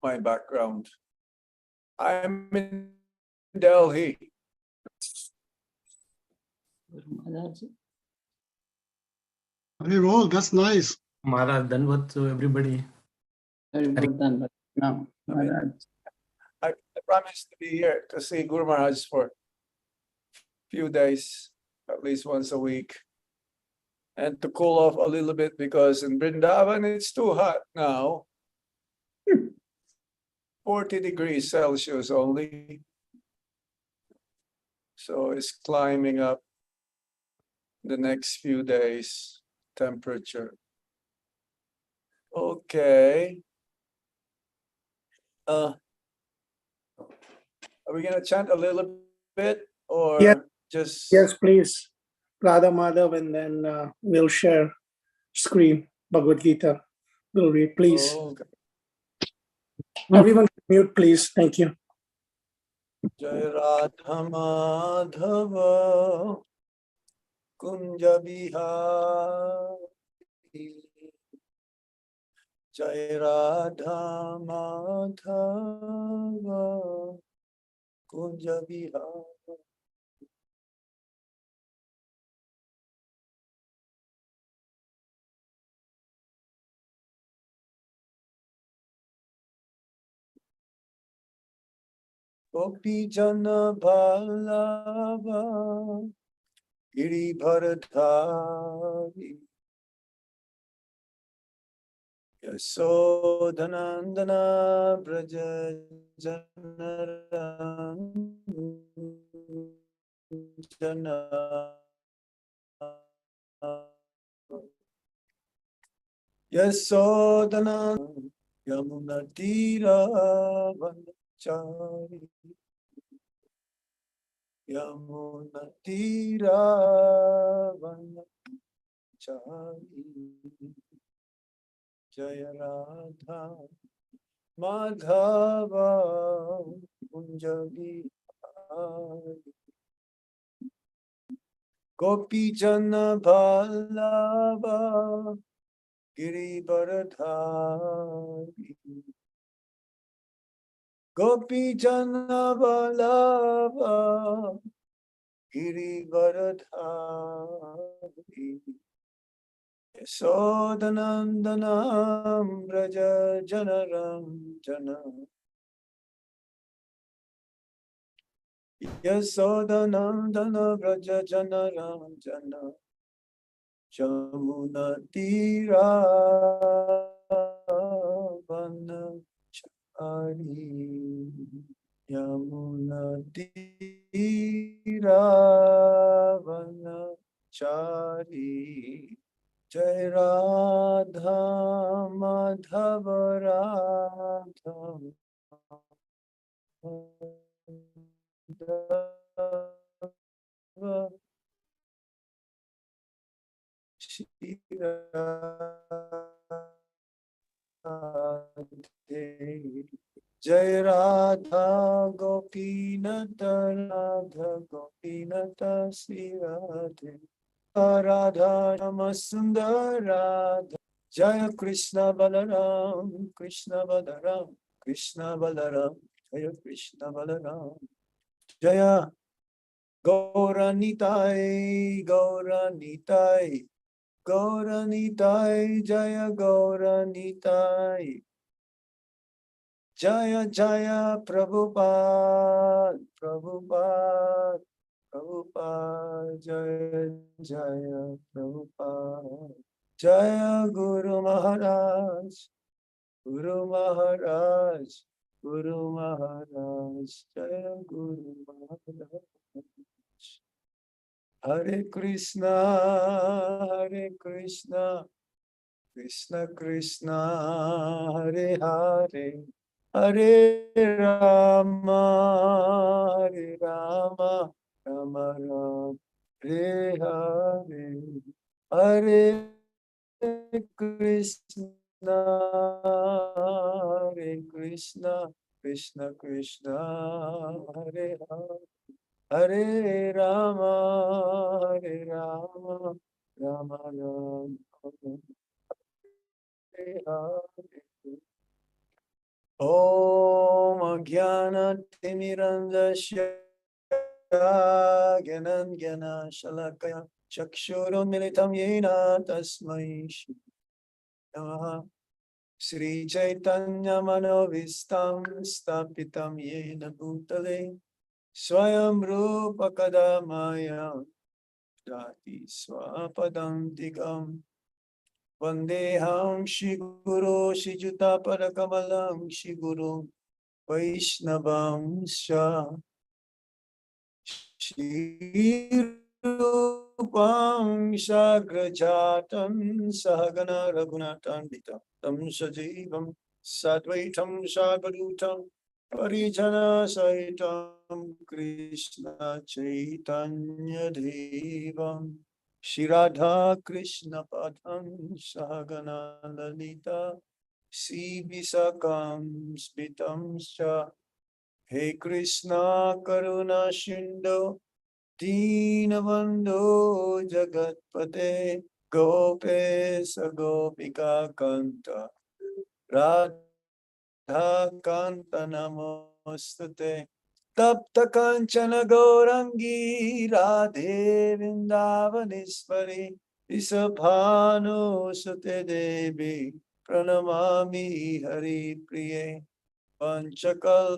my background. I'm in Delhi. Very well, that's nice. Maharaj, Danvat to everybody. Very good done. Now, Maharaj. I promised to be here to see Guru Maharaj for a few days, at least once a week, and to cool off a little bit because in Vrindavan it's too hot now. 40 degrees Celsius only. So it's climbing up the next few days, temperature. Okay. Are we gonna chant a little bit or Yeah. just? Yes, please. Radha Madhav, and then we'll share screen Bhagavad Gita. We'll read, please. Oh, okay. Everyone mute, please. Thank you. Jai Radha Madhava Kunja Bihari Jai Radha Madhava Kunja Bihari. Gopi Jana Ballava Giribharadhari Yasodhanandana Braja Jana Yasodhanandana Yamunatira Vanachari Yamunatira Vanachari Jaya Radha Madhava Kunjabi Gopi Jana Ballava Giribharadhari Gopi Jana Ballava Giribharadhari Yasodhanandanam Braja Janaram Jana Yasodhanandana Braja Janaram Jana Jamuna Tira Vanachari Yamuna Tira Vanachari Jai Radha Madhava Radha Madhava Shira Jai Radha Gopinata Radha Gopinata Sri Radhe Radha Namasundar Radha Jaya Krishna Balaram Krishna Balaram Krishna Balaram Jaya Krishna Balaram Jaya Gauranitai Gauranitai Gauranitai Jaya Gauranitai Jaya Jaya Prabhupada Prabhupada Prabhupada Jaya Jaya Prabhupada Jaya Guru Maharaj Guru Maharaj Guru Maharaj Jaya Guru Maharaj Hare Krishna Hare Krishna Krishna Krishna Hare Hare Hare Rama Hare Rama Rama Rama Hare Hare Hare Krishna Hare Krishna Krishna Krishna Hare Hare Hare Rama Hare Rama Rama Rama Hare Hare Om Ajnana-timirandasya Gyananjana-shalakaya Chakshurunmilitam yena tasmai Shri Namaha. Sri Chaitanya Manovistam Stapitam Yena Bhutale Swayam Rupa Kadamaya Dati Swapadam Digam Vandeham Shri Guru Shri Juta Parakamalam Shri Guru Vaishnavam Sha Shri Rupam Sagrajatam Sahagana Raghunatanditam Tam Sajivam Sadvaitam Sagadutam Parijana Saitam Krishna Chaitanya Devam Shri Radha Krishna Padam Sahagana Lalita Sri Visakam Smitam Sha He Krishna Karuna Shindo Dinabandhu Jagatpate Gopesa Gopika Kanta Radha Kanta Namostate Tapta Kanchana Gaurangi Radhe Vindavaniswari Isabhanu Sute Devi Pranamami Hari Priye Panchakal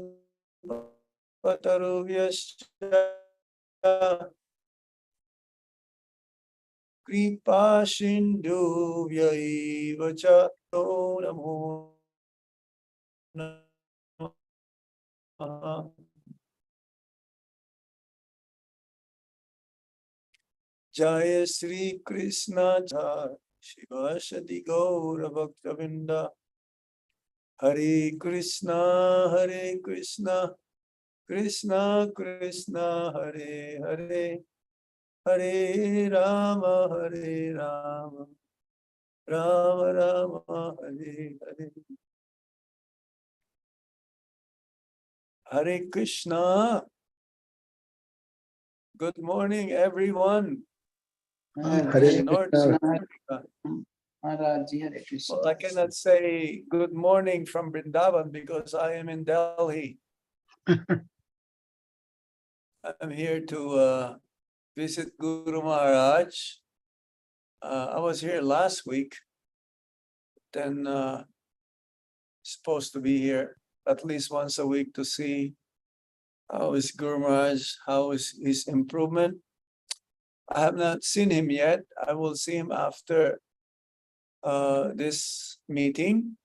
Patarubhyascha Kripa Sindhu Vyaiva Cha Namo Namaha. Jaya Sri Krishna Jaya Shiva Shadi Gaura Bhaktavinda Hare Krishna Krishna Krishna Hare Hare Hare Rama Rama Rama Hare Hare. Hare Krishna. Good morning, everyone. Hare North Krishna. America. Maharaj Ji, Hare Krishna. Well, I cannot say good morning from Vrindavan because I am in Delhi. I'm here to visit Guru Maharaj. I was here last week, then supposed to be here at least once a week to see how is Guru Maharaj, how is his improvement. I have not seen him yet. I will see him after this meeting.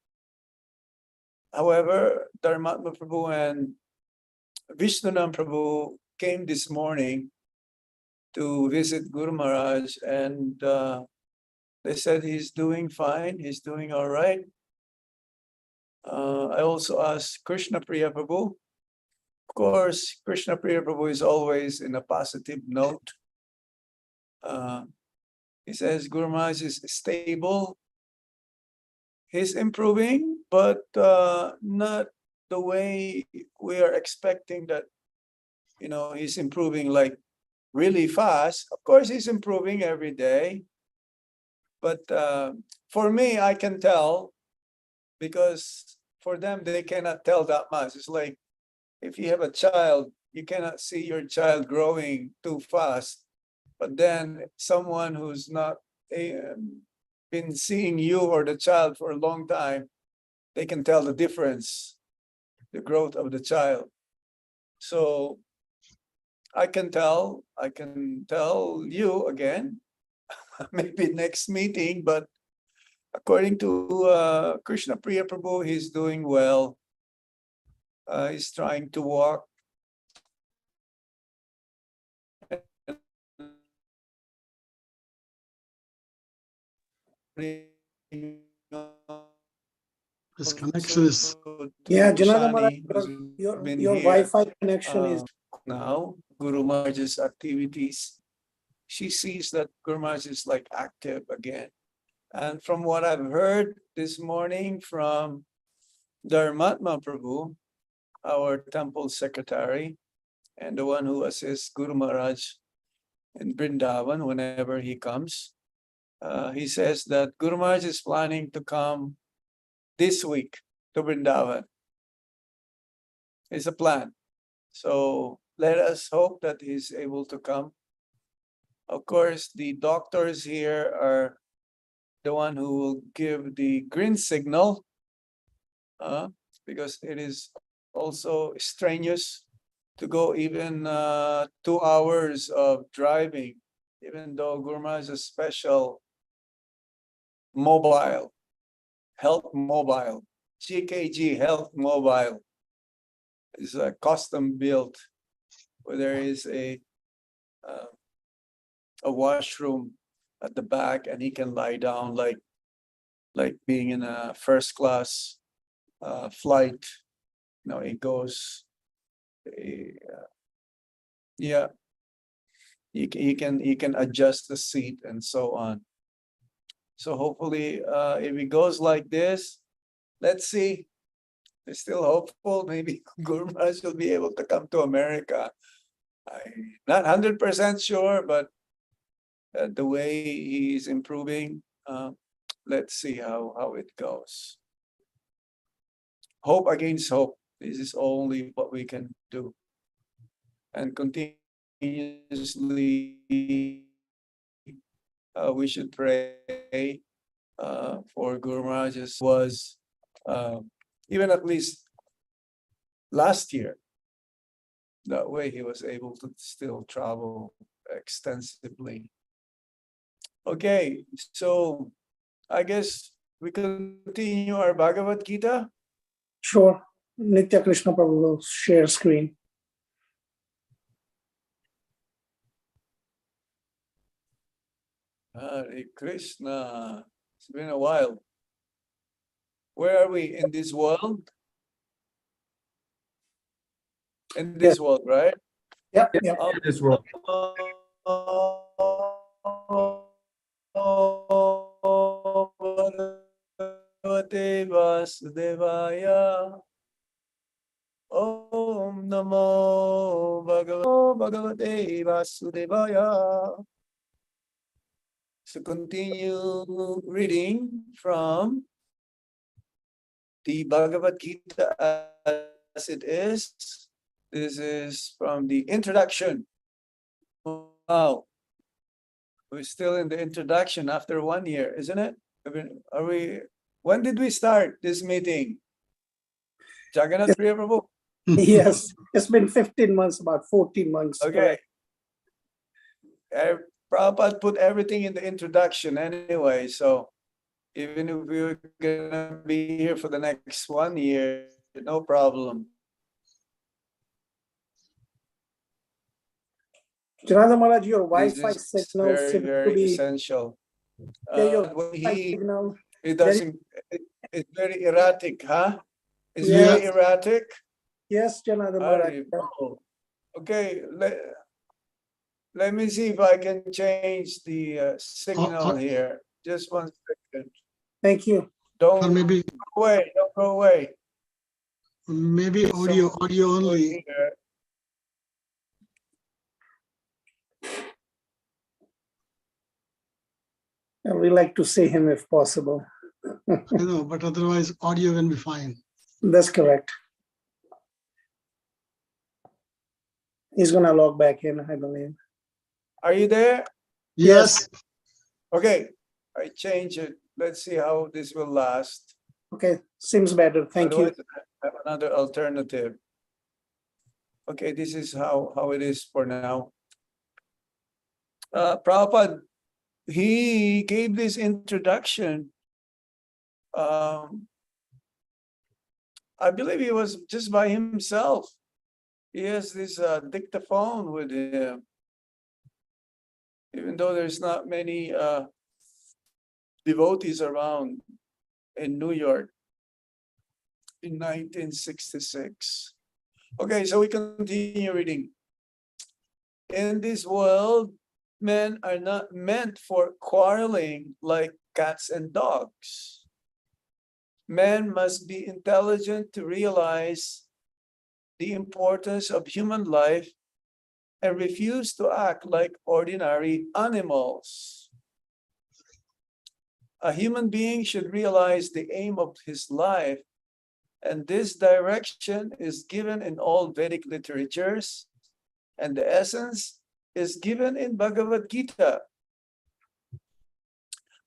However, Dharmatma Prabhu and Vishnunam Prabhu came this morning to visit Guru Maharaj, and they said he's doing fine, he's doing all right. I also asked Krishna Priya Prabhu. Of course, Krishna Priya Prabhu is always in a positive note. He says Guru Maharaj is stable. He's improving, but not the way we are expecting that, you know, he's improving like really fast. Of course, he's improving every day. But for me, I can tell, because for them, they cannot tell that much. It's like if you have a child, you cannot see your child growing too fast. But then someone who's not been seeing you or the child for a long time, they can tell the difference, the growth of the child. So I can tell you again, maybe next meeting, but according to Krishna Priya Prabhu, he's doing well. He's trying to walk. His connection is Yeah, Janardhan Maharaj, Shani, who's your been your here, Wi-Fi connection is now, Guru Maharaj's activities. She sees that Guru Maharaj is like active again. And from what I've heard this morning from Dharmatma Prabhu, our temple secretary, and the one who assists Guru Maharaj in Vrindavan whenever he comes, he says that Guru Maharaj is planning to come this week to Vrindavan. is a plan. So let us hope that he's able to come. Of course, the doctors here are the one who will give the green signal, because it is also strenuous to go even 2 hours of driving, even though Gurma is a special mobile, health mobile, GKG health mobile. Is a custom built where there is a washroom at the back, and he can lie down like being in a first class flight. You know, it goes. Yeah, you can adjust the seat and so on. So hopefully, if it goes like this, let's see. We're still hopeful. Maybe Gurmaj will be able to come to America. I'm not 100% sure, but the way he's improving, let's see how it goes. Hope against hope. This is only what we can do. And continuously, we should pray for Guru Maharaj, as was even at least last year. That way he was able to still travel extensively. Okay, so I guess we continue our Bhagavad Gita. Sure. Nitya Krishna Prabhu will share screen. Hare Krishna. It's been a while. Where are we in this world? In this world, right? Yep, yep. This world. Bhagavate Vasudevaya. Om Namo Bhagavate Vasudevaya. So continue reading from the Bhagavad Gita as it is. This is from the introduction. Wow. We're still in the introduction after 1 year, isn't it? Are we? When did we start this meeting? Jagannath Priya Prabhu? Yes, it's been 15 months, about 14 months. Okay. Prabhupada put everything in the introduction anyway, so even if we're gonna be here for the next 1 year, no problem. Janardhan Maharaj, your This Wi-Fi is signal very, seems to very be, essential. yeah, your When Wi-Fi signal. it doesn't, it's very erratic, huh? It's Yeah. very erratic. Yes, Janardhan Maharaj. Haribol. Okay, let me see if I can change the signal here. Just 1 second. Thank you. Or Don't maybe go away, don't go away. audio only. Here. And we like to see him if possible. You know, but otherwise audio can be fine. That's correct. He's gonna log back in, I believe. Are you there? Yes. Okay, I change it. Let's see how this will last. Okay, seems better. Thank you. Otherwise, I have another alternative. Okay, this is how it is for now. Prabhupada, he gave this introduction. I believe he was just by himself. He has this dictaphone with him. Even though there's not many devotees around in New York in 1966. Okay, so we continue reading. In this world, men are not meant for quarreling like cats and dogs. Men must be intelligent to realize the importance of human life and refuse to act like ordinary animals. A human being should realize the aim of his life And this direction is given in all Vedic literatures, and the essence is given in Bhagavad Gita.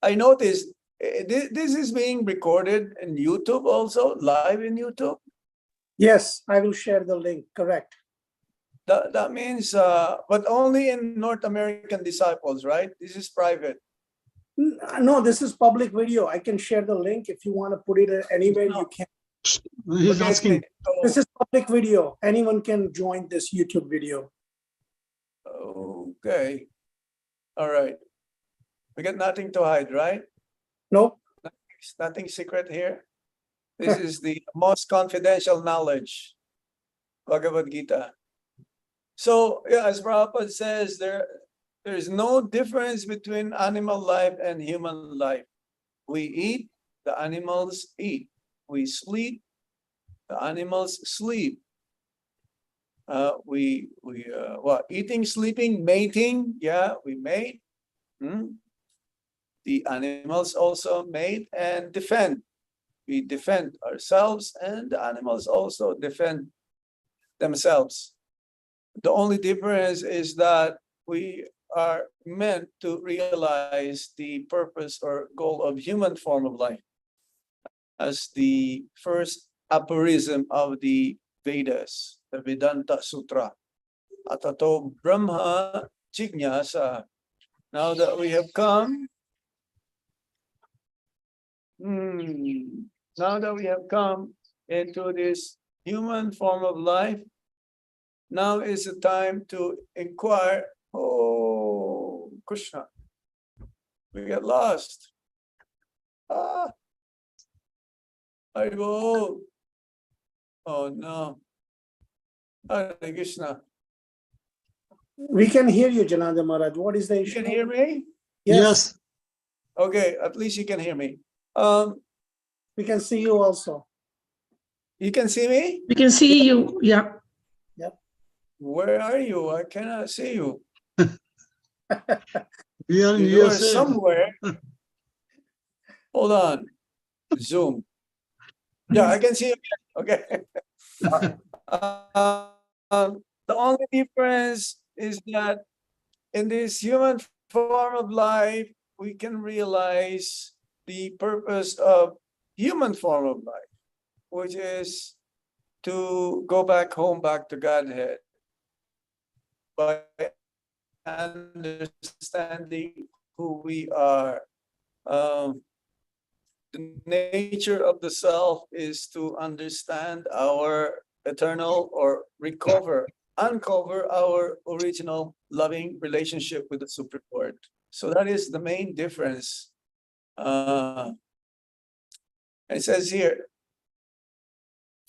I noticed this is being recorded in YouTube also, live in YouTube. Yes, I will share the link, correct. That means, but only in North American disciples, right? This is private. No, this is public video. I can share the link if you want to put it anywhere you can. He's Okay, asking, so- This is public video. Anyone can join this YouTube video. Okay. All right. We got nothing to hide, right? Nope. There's nothing secret here. This is the most confidential knowledge, Bhagavad Gita. So, yeah, as Prabhupada says, there's no difference between animal life and human life. We eat, the animals eat. We sleep, the animals sleep. What? Eating, sleeping, mating. Yeah, we mate. The animals also mate and defend. We defend ourselves, and the animals also defend themselves. The only difference is that we are meant to realize the purpose or goal of human form of life as the first aphorism of the Vedas, the Vedanta Sutra. Atato Brahma Jignasa. Now that we have come, now that we have come into this human form of life, now is the time to inquire. Oh, Krishna, we get lost. Haribo. Oh no. Hare Krishna. We can hear you, Jananda Maharaj. What is the You issue? can hear me? yes, Okay, at least you can hear me. We can see you also. You can see me? We can see you. Yeah. Where are you? I cannot see you. we are in You are USA. somewhere. Hold on. Zoom. Yeah, I can see you. Okay. The only difference is that in this human form of life, we can realize the purpose of human form of life, which is to go back home, back to Godhead, by understanding who we are. The nature of the self is to understand our eternal or uncover our original loving relationship with the Supreme Lord. So that is the main difference. It says here,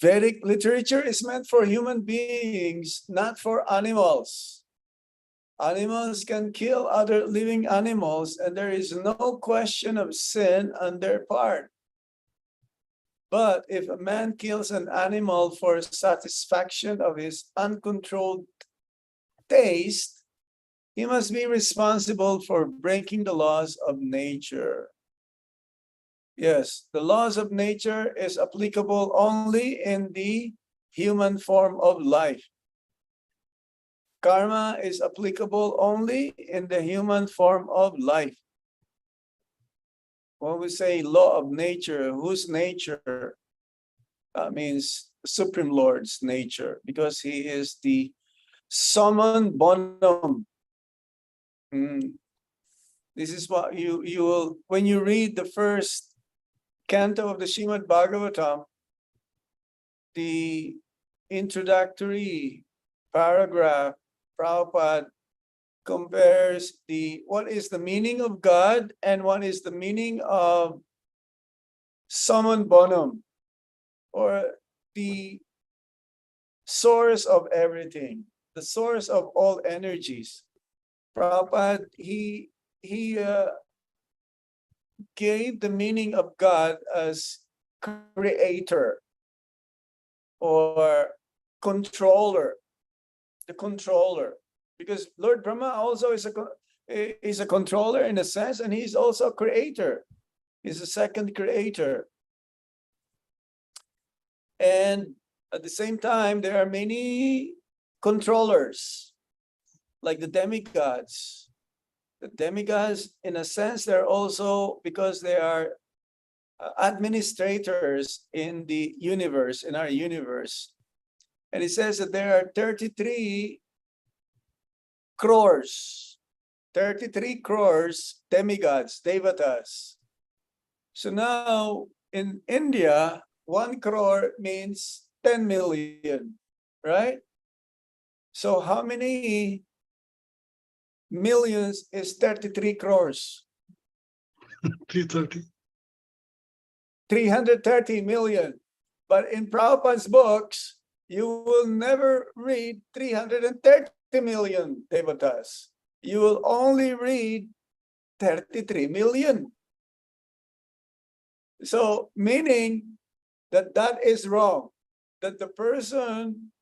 Vedic literature is meant for human beings, not for animals. Animals can kill other living animals, and there is no question of sin on their part. But if a man kills an animal for satisfaction of his uncontrolled taste, he must be responsible for breaking the laws of nature. Yes, the laws of nature is applicable only in the human form of life. Karma is applicable only in the human form of life. When we say law of nature, whose nature? That means Supreme Lord's nature, because he is the summum bonum. This is what you will, when you read the first canto of the Srimad Bhagavatam, the introductory paragraph, Prabhupada compares what is the meaning of God and what is the meaning of summum bonum, or the source of everything, the source of all energies. Prabhupada, he gave the meaning of God as creator or controller, the controller, because Lord Brahma also is a controller in a sense, and he's also a creator. He's a second creator. And at the same time, there are many controllers, like the demigods. The demigods, in a sense, they're also, because they are administrators in the universe, in our universe. And it says that there are 33 crores, 33 crores demigods, devatas. So now in India, 1 crore means 10 million, right? So how many millions is 33 crores? 330. 330 million. But in Prabhupada's books, you will never read 330 million devatas. You will only read 33 million. So meaning that that is wrong, that the person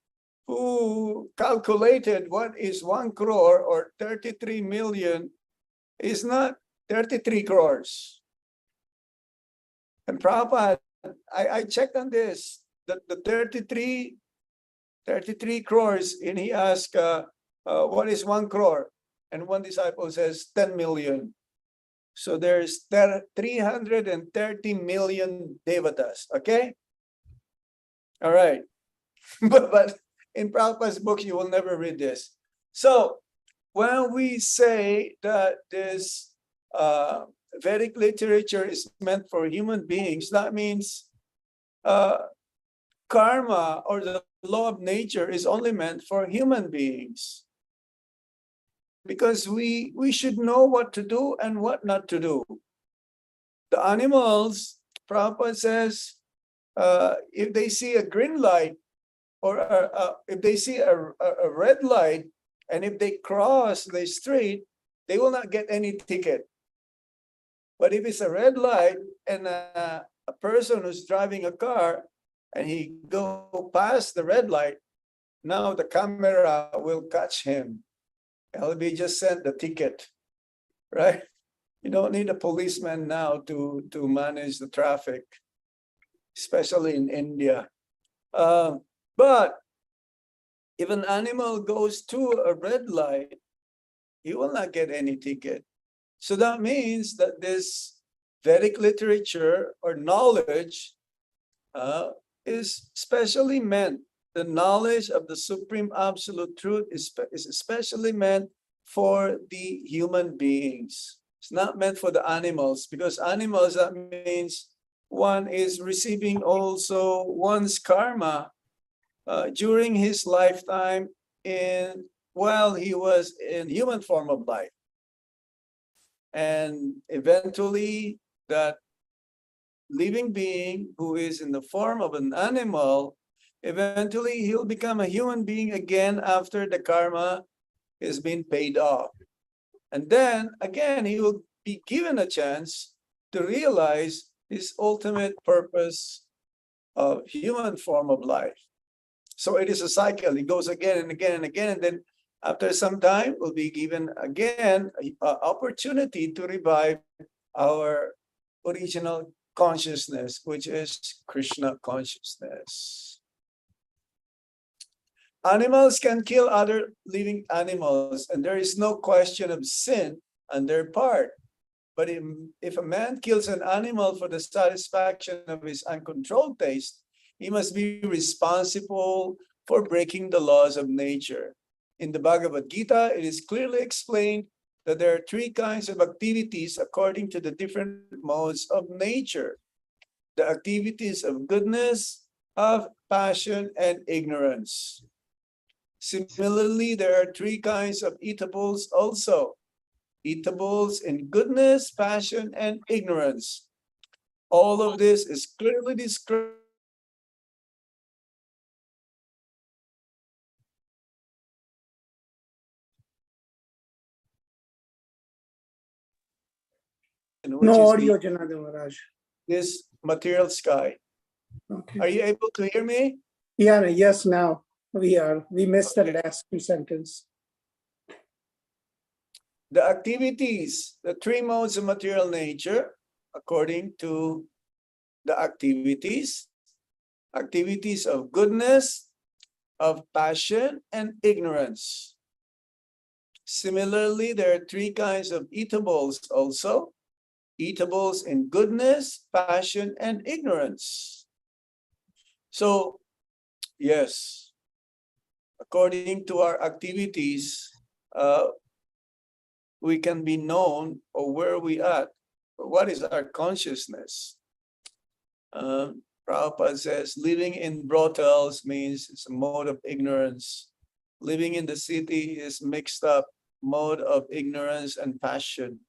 who calculated what is 1 crore or 33 million is not 33 crores. And Prabhupada, I checked on this, that the 33 crores, and he asked, what is 1 crore? And one disciple says 10 million. So there's 330 million devatas, okay? All right. but in Prabhupada's books, you will never read this. So when we say that this Vedic literature is meant for human beings, that means karma or the law of nature is only meant for human beings. Because we should know what to do and what not to do. The animals, Prabhupada says, if they see a green light or if they see a red light, and if they cross the street, they will not get any ticket. But if it's a red light and a person who's driving a car and he go past the red light, now the camera will catch him. LB just sent the ticket, right? You don't need a policeman now to manage the traffic, especially in India. But if an animal goes to a red light, he will not get any ticket. So that means that this Vedic literature or knowledge is specially meant. The knowledge of the Supreme Absolute Truth is especially meant for the human beings. It's not meant for the animals, because animals, that means one is receiving also one's karma during his lifetime while he was in human form of life. And eventually that living being who is in the form of an animal, eventually he'll become a human being again after the karma is being paid off. And then again, he will be given a chance to realize his ultimate purpose of human form of life. So it is a cycle. It goes again and again and again. And then after some time, we'll be given again an opportunity to revive our original consciousness, which is Krishna consciousness. Animals can kill other living animals, and there is no question of sin on their part. But if a man kills an animal for the satisfaction of his uncontrolled taste, he must be responsible for breaking the laws of nature. In the Bhagavad Gita, it is clearly explained that there are 3 kinds of activities according to the different modes of nature. The activities of goodness, of passion, and ignorance. Similarly, there are 3 kinds of eatables also. Eatables in goodness, passion, and ignorance. All of this is clearly described which No is audio, Janardhan Maharaj. this material sky. Okay. Are you able to hear me? Yeah, yes, now we are. We missed the last 2 sentences. The activities, the 3 modes of material nature, according to the activities, activities of goodness, of passion, and ignorance. Similarly, there are three kinds of eatables also. Eatables in goodness, passion, and ignorance. So, yes, according to our activities, we can be known or where we at. What is our consciousness? Prabhupada says living in brothels means it's a mode of ignorance. Living in the city is mixed up mode of ignorance and passion.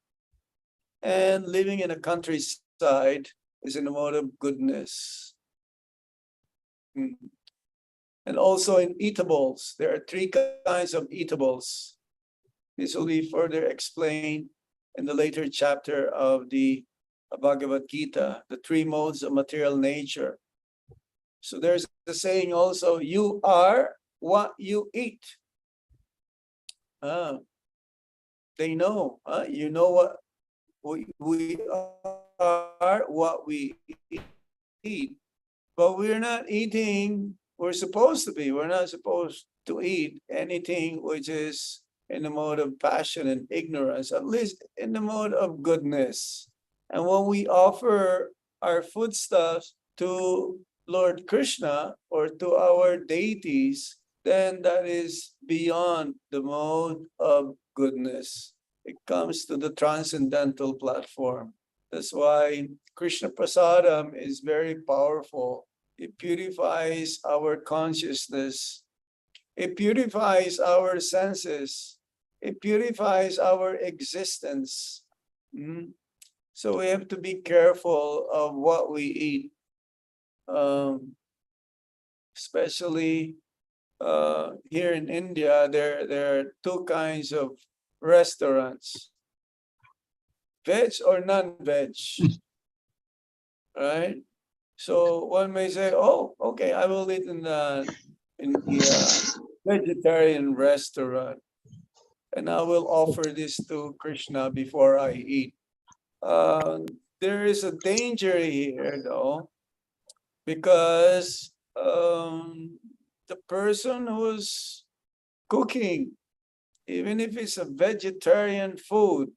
And living in a countryside is in a mode of goodness. And also in eatables, there are three kinds of eatables. This will be further explained in the later chapter of the Bhagavad Gita, the three modes of material nature. So there's the saying also, you are what you eat. They know, you know what we are, what we eat, but we're not eating, we're supposed to be, we're not supposed to eat anything which is in the mode of passion and ignorance, at least in the mode of goodness. And when we offer our foodstuffs to Lord Krishna or to our deities, then that is beyond the mode of goodness. It comes to the transcendental platform. That's why Krishna Prasadam is very powerful. It purifies our consciousness. It purifies our senses. It purifies our existence. So we have to be careful of what we eat, especially here in India. There are two kinds of restaurants, veg or non-veg, right? So one may say, "Oh, okay, I will eat in the vegetarian restaurant, and I will offer this to Krishna before I eat." There is a danger here, though, because the person who's cooking, even if it's a vegetarian food,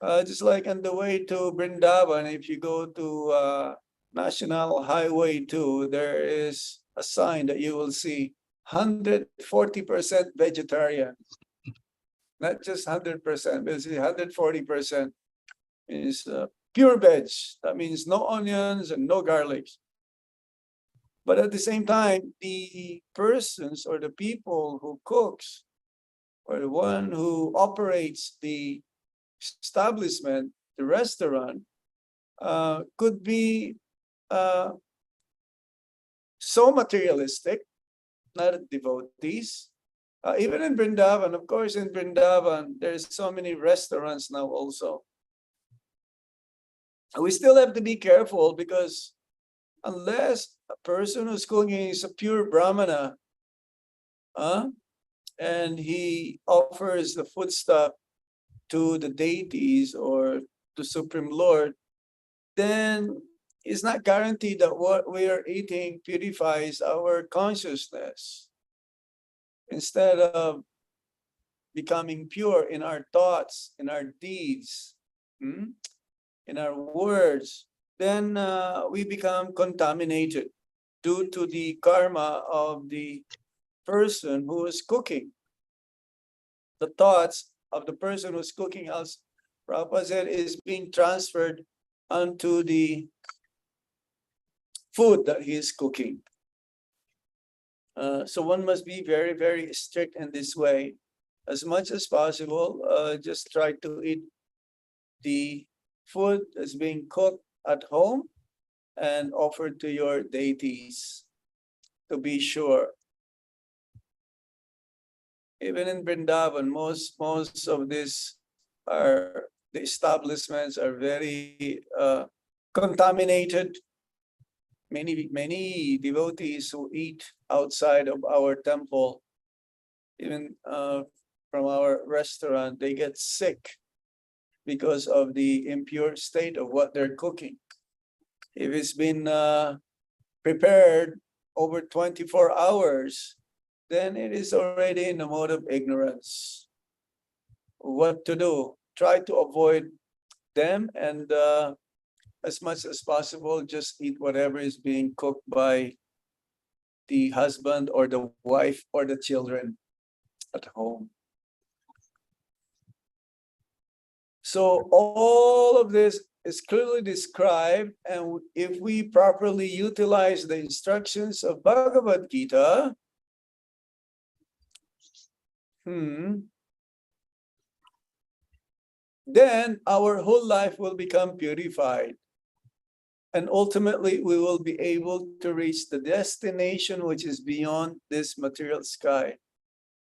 just like on the way to Vrindavan, if you go to National Highway 2, there is a sign that you will see 140% vegetarian. Not just 100%, but 140% is pure veg. That means no onions and no garlic. But at the same time, the persons or the people who cooks or the one who operates the establishment, the restaurant, could be so materialistic, not devotees. Even in Vrindavan, of course, in Vrindavan, there's so many restaurants now also. We still have to be careful because unless a person who's cooking is a pure Brahmana, and he offers the foodstuff to the deities or to Supreme Lord, then it's not guaranteed that what we are eating purifies our consciousness. Instead of becoming pure in our thoughts, in our deeds, in our words, then we become contaminated due to the karma of the person who is cooking. The thoughts of the person who's cooking, as Prabhupada said, is being transferred onto the food that he is cooking. So one must be very, very strict in this way. As much as possible, just try to eat the food that's being cooked at home and offered to your deities, to be sure. Even in Vrindavan, most of this are, the establishments are very contaminated. Many devotees who eat outside of our temple, even from our restaurant, they get sick because of the impure state of what they're cooking. If it's been prepared over 24 hours, then it is already in a mode of ignorance. What to do? Try to avoid them, and as much as possible, just eat whatever is being cooked by the husband or the wife or the children at home. So all of this is clearly described, and if we properly utilize the instructions of Bhagavad Gita, then our whole life will become purified. And ultimately, we will be able to reach the destination which is beyond this material sky.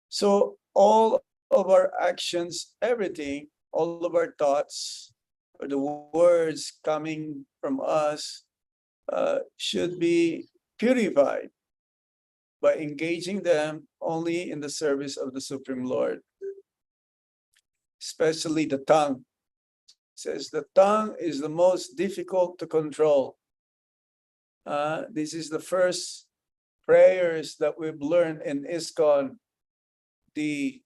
So all of our actions, everything, all of our thoughts, or the words coming from us should be purified by engaging them only in the service of the Supreme Lord. Especially the tongue. It says the tongue is the most difficult to control. This is the first prayers that we've learned in ISKCON, the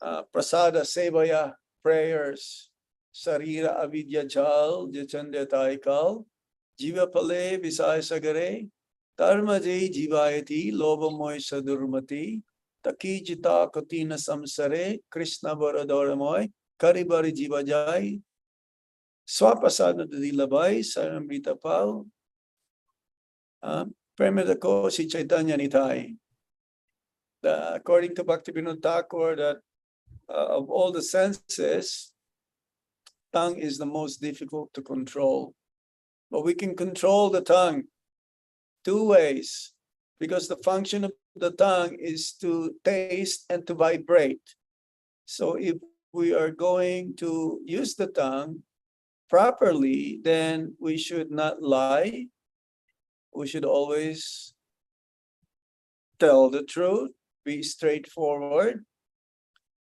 Prasada Sevaya prayers. Sarira avidya jal, jachande taikal, jiva pale visaya sagare, dharma jai jivayati, loba moy sadurmati, taki jita katina samsare, Krishna baradoramoy, karibari jiva jai, swapasana dilabay, saramrita pal, Premidako si Chaitanya Nitai. According to Bhaktivinoda Thakur, that of all the senses, tongue is the most difficult to control. But we can control the tongue two ways, because the function of the tongue is to taste and to vibrate. So if we are going to use the tongue properly, then we should not lie. We should always tell the truth, be straightforward,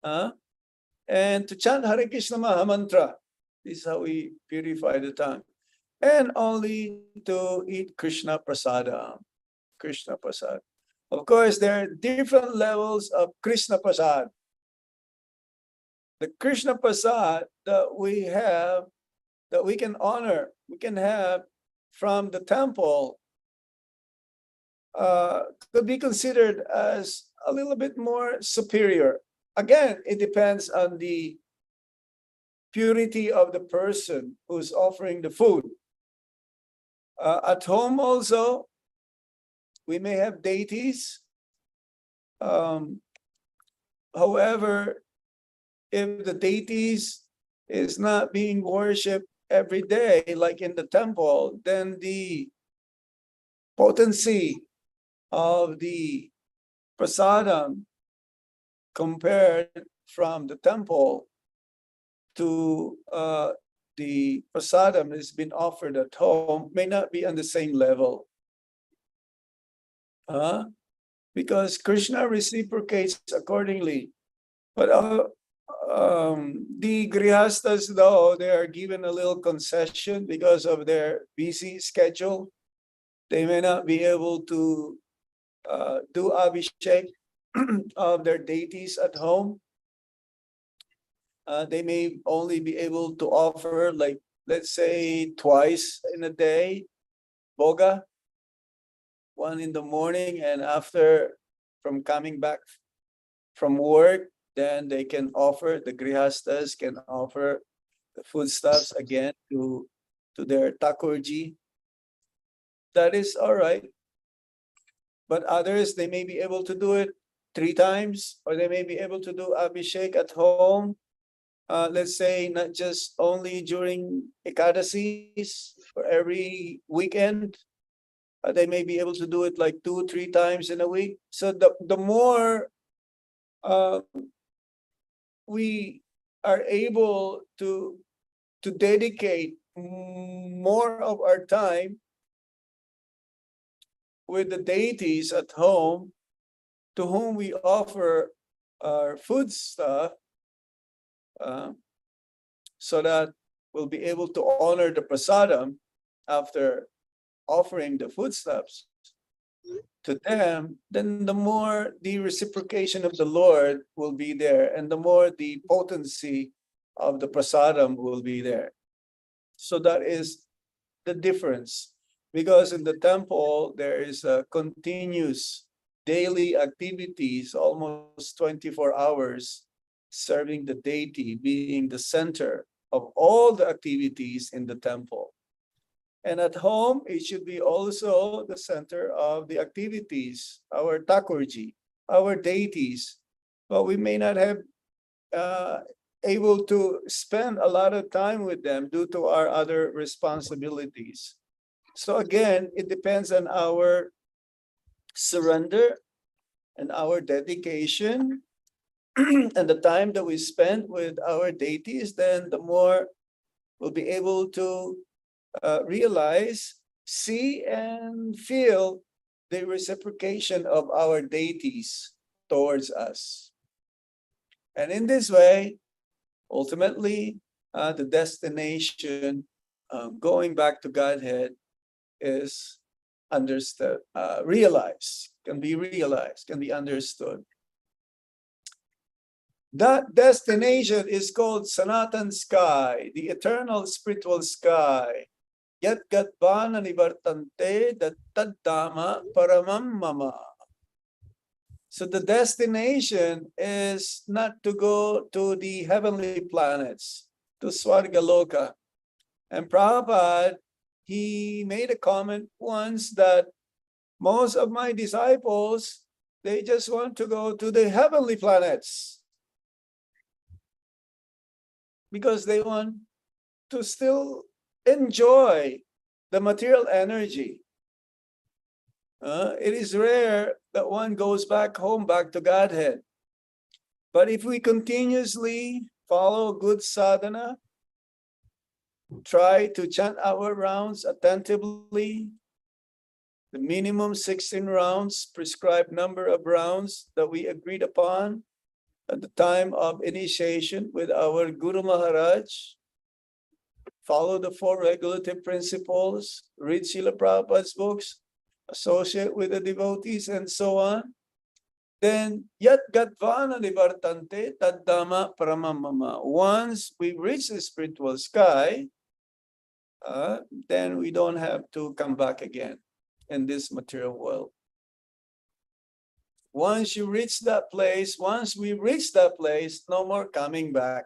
and to chant Hare Krishna Maha Mantra. This is how we purify the tongue. And only to eat Krishna Prasada. Krishna Prasad. Of course, there are different levels of Krishna Prasad. The Krishna Prasad that we have, that we can honor, we can have from the temple, could be considered as a little bit more superior. Again, it depends on the purity of the person who's offering the food. At home also, we may have deities. However, if the deities is not being worshipped every day, like in the temple, then the potency of the prasadam compared from the temple to the prasadam has been offered at home may not be on the same level. Because Krishna reciprocates accordingly. But the grihastas, though, they are given a little concession because of their busy schedule. They may not be able to do abhishek of their deities at home. They may only be able to offer, like, let's say, twice in a day, boga, one in the morning, and after, from coming back from work, then they can offer, the grihastas can offer the foodstuffs again to their Thakurji. That is all right. But others, they may be able to do it 3 times, or they may be able to do abhishek at home. Let's say not just only during Ekadasis or every weekend. They may be able to do it like 2-3 times in a week. So the more we are able to dedicate more of our time with the deities at home, to whom we offer our food stuff, so that we'll be able to honor the prasadam after offering the foodstuffs to them, then the more the reciprocation of the Lord will be there, and the more the potency of the prasadam will be there. So that is the difference. Because in the temple, there is a continuous daily activities, almost 24 hours, serving the deity, being the center of all the activities in the temple. And at home, it should be also the center of the activities, our Thakurji, our deities. But we may not have able to spend a lot of time with them due to our other responsibilities. So again, it depends on our surrender and our dedication and the time that we spend with our deities, then the more we'll be able to realize, see, and feel the reciprocation of our deities towards us. And in this way, ultimately, the destination going back to Godhead is understood, realized, can be understood. That destination is called Sanatan Sky, the eternal spiritual sky. Yat Gatvana Nivartante Dattadama Paramam Mama. So the destination is not to go to the heavenly planets, to Swargaloka. And Prabhupada, he made a comment once that most of my disciples, they just want to go to the heavenly planets because they want to still enjoy the material energy. It is rare that one goes back home, back to Godhead. But if we continuously follow good sadhana, try to chant our rounds attentively, the minimum 16 rounds, prescribed number of rounds that we agreed upon at the time of initiation with our Guru Maharaj, follow the 4 regulative principles, read Srila Prabhupada's books, associate with the devotees, and so on, then Yat Gatvana Nivartante Taddama Paramamama. Once we reach the spiritual sky, then we don't have to come back again in this material world. Once you reach that place, once we reach that place, no more coming back.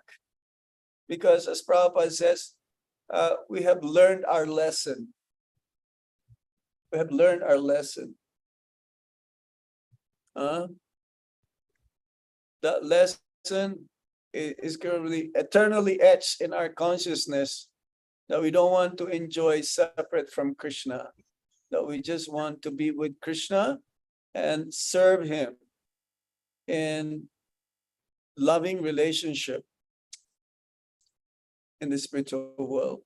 Because as Prabhupada says, we have learned our lesson. We have learned our lesson. That lesson is currently eternally etched in our consciousness, that we don't want to enjoy separate from Krishna, that we just want to be with Krishna and serve him in loving relationship in the spiritual world,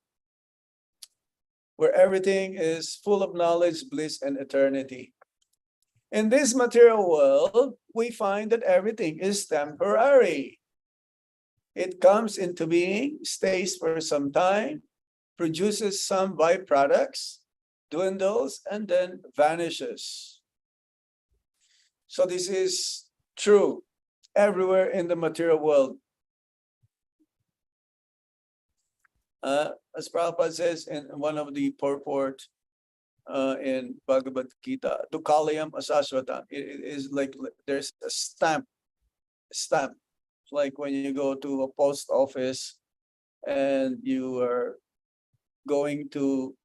where everything is full of knowledge, bliss, and eternity. In this material world, we find that everything is temporary. It comes into being, stays for some time, produces some byproducts, dwindles, and then vanishes. So this is true everywhere in the material world. As Prabhupada says in one of the purport in Bhagavad Gita, Dukalayam Asaswatam. It is like there's a stamp. It's like when you go to a post office and you are going to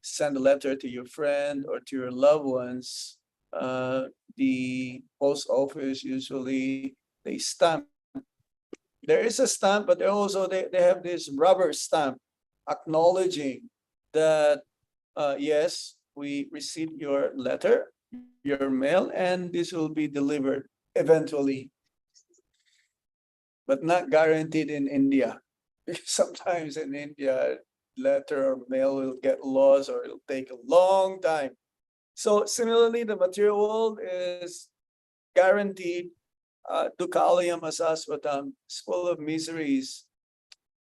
send a letter to your friend or to your loved ones, the post office usually they stamp. There is a stamp, but they have this rubber stamp acknowledging that yes, we received your letter, your mail, and this will be delivered eventually, but not guaranteed in India. Because sometimes in India, letter or mail will get lost or it'll take a long time. So similarly, the material world is guaranteed. Dukalayam Asaswatam is full of miseries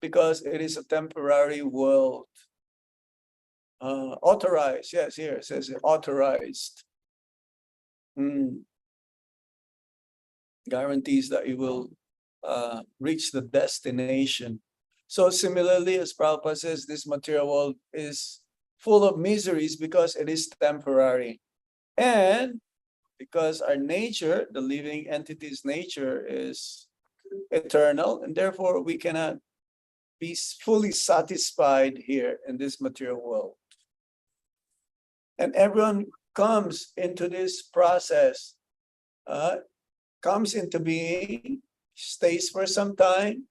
because it is a temporary world. authorized. Yes, here it says authorized. Guarantees that you will reach the destination. So similarly, as Prabhupada says, this material world is full of miseries because it is temporary. And because our nature, the living entity's nature, is eternal, and therefore we cannot be fully satisfied here in this material world. And everyone comes into this process, comes into being, stays for some time,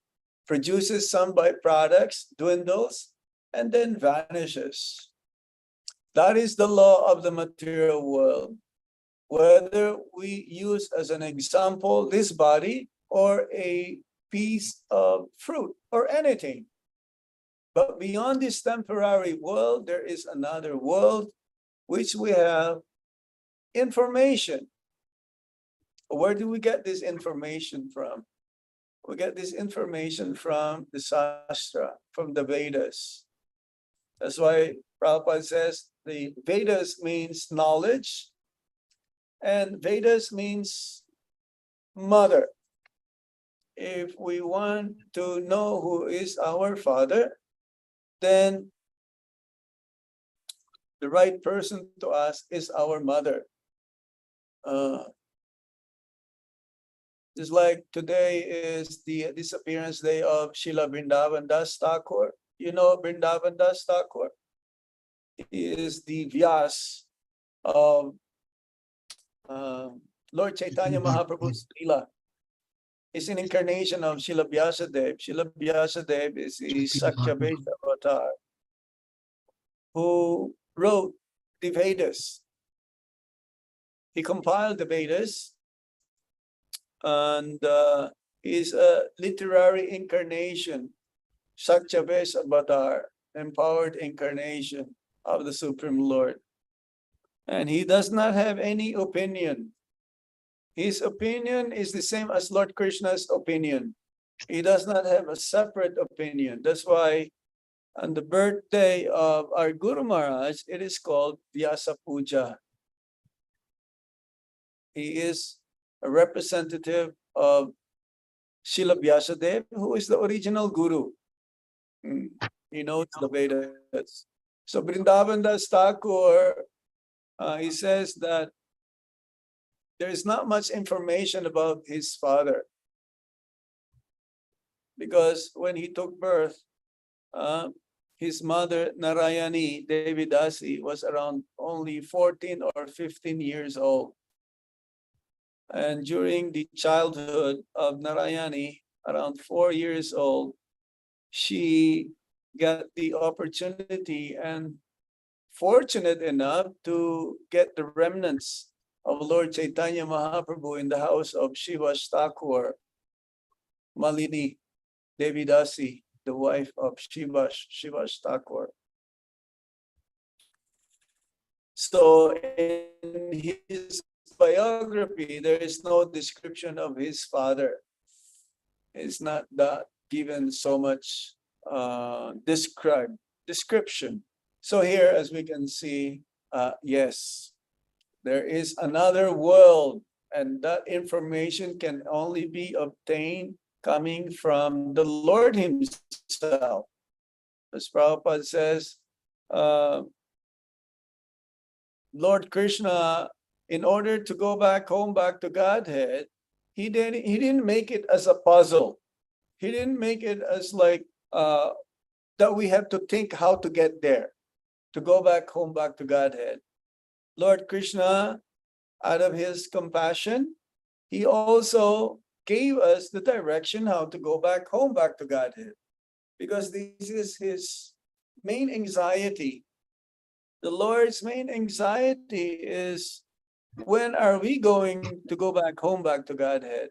produces some byproducts, dwindles, and then vanishes. That is the law of the material world. Whether we use as an example this body or a piece of fruit or anything. But beyond this temporary world, there is another world which we have information. Where do we get this information from? We get this information from the Shastra, from the Vedas. That's why Prabhupada says the Vedas means knowledge, and Vedas means mother. If we want to know who is our father, then the right person to ask is our mother. Just like today is the disappearance day of Srila Vrindavan Das Thakur. You know Vrindavan Das Thakur? He is the Vyas of Lord Chaitanya Mahaprabhu's Leela. Is an incarnation of Srila Vyasadeva. Srila Vyasadeva is a Sakyavesa avatar who wrote the Vedas. He compiled the Vedas and is a literary incarnation, Sakyavesa avatar, empowered incarnation of the Supreme Lord. And he does not have any opinion. His opinion is the same as Lord Krishna's opinion. He does not have a separate opinion. That's why on the birthday of our Guru Maharaj, it is called Vyasa Puja. He is a representative of Srila Vyasadeva, who is the original Guru. He knows the Vedas. So Vrindavan Das Thakur, he says that there is not much information about his father. Because when he took birth, his mother, Narayani Devi Dasi, was around only 14 or 15 years old. And during the childhood of Narayani, around 4 years old, she got the opportunity and fortunate enough to get the remnants of Lord Chaitanya Mahaprabhu in the house of Shivash Thakur, Malini Devi Dasi, the wife of Shivash Thakur. So in his biography, there is no description of his father. It's not that given so much description. So here, as we can see, yes, there is another world, and that information can only be obtained coming from the Lord himself. As Prabhupada says, Lord Krishna, in order to go back home, back to Godhead, he didn't make it as a puzzle. He didn't make it as like that we have to think how to get there, to go back home, back to Godhead. Lord Krishna, out of his compassion, he also gave us the direction how to go back home, back to Godhead. Because this is his main anxiety. The Lord's main anxiety is, when are we going to go back home, back to Godhead?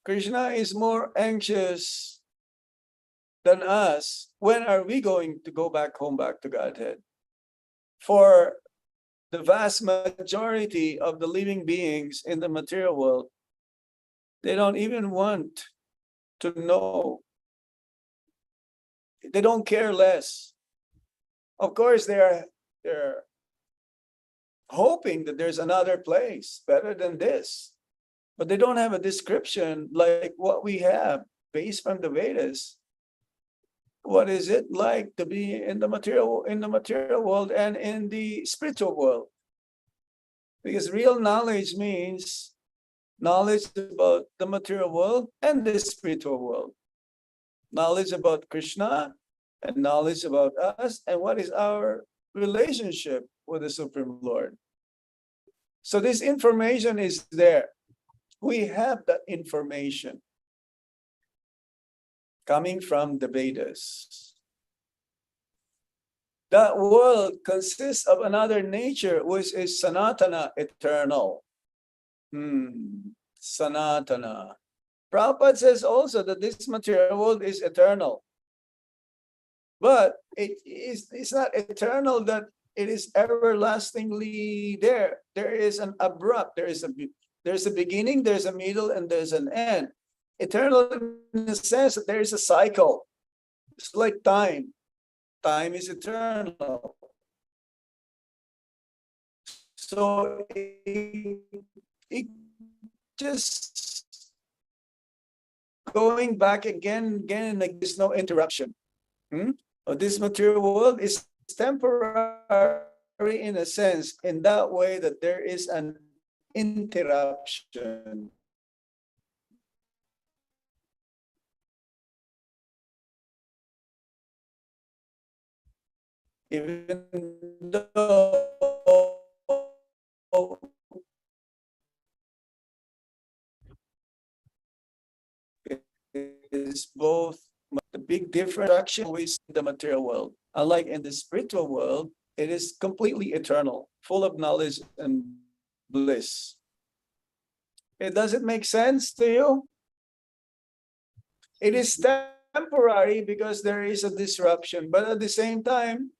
Krishna is more anxious than us. When are we going to go back home, back to Godhead? For the vast majority of the living beings in the material world, they don't even want to know. They don't care less. Of course, they're hoping that there's another place better than this, but they don't have a description like what we have based from the Vedas. What is it like to be in the material world and in the spiritual world? Because real knowledge means knowledge about the material world and the spiritual world. Knowledge about Krishna and knowledge about us and what is our relationship with the Supreme Lord. So this information is there. We have that information coming from the Vedas. That world consists of another nature, which is Sanatana, eternal. Sanatana. Prabhupada says also that this material world is eternal. But it's not eternal that it is everlastingly there. There is an abrupt, there's a beginning, there's a middle, and there's an end. Eternal in the sense that there is a cycle. It's like time. Time is eternal. So it just going back again, like there's no interruption. This material world is temporary in a sense, in that way that there is an interruption. Even though it is both, the big difference always in the material world. Unlike in the spiritual world, it is completely eternal, full of knowledge and bliss. Does it make sense to you? It is temporary because there is a disruption, but at the same time,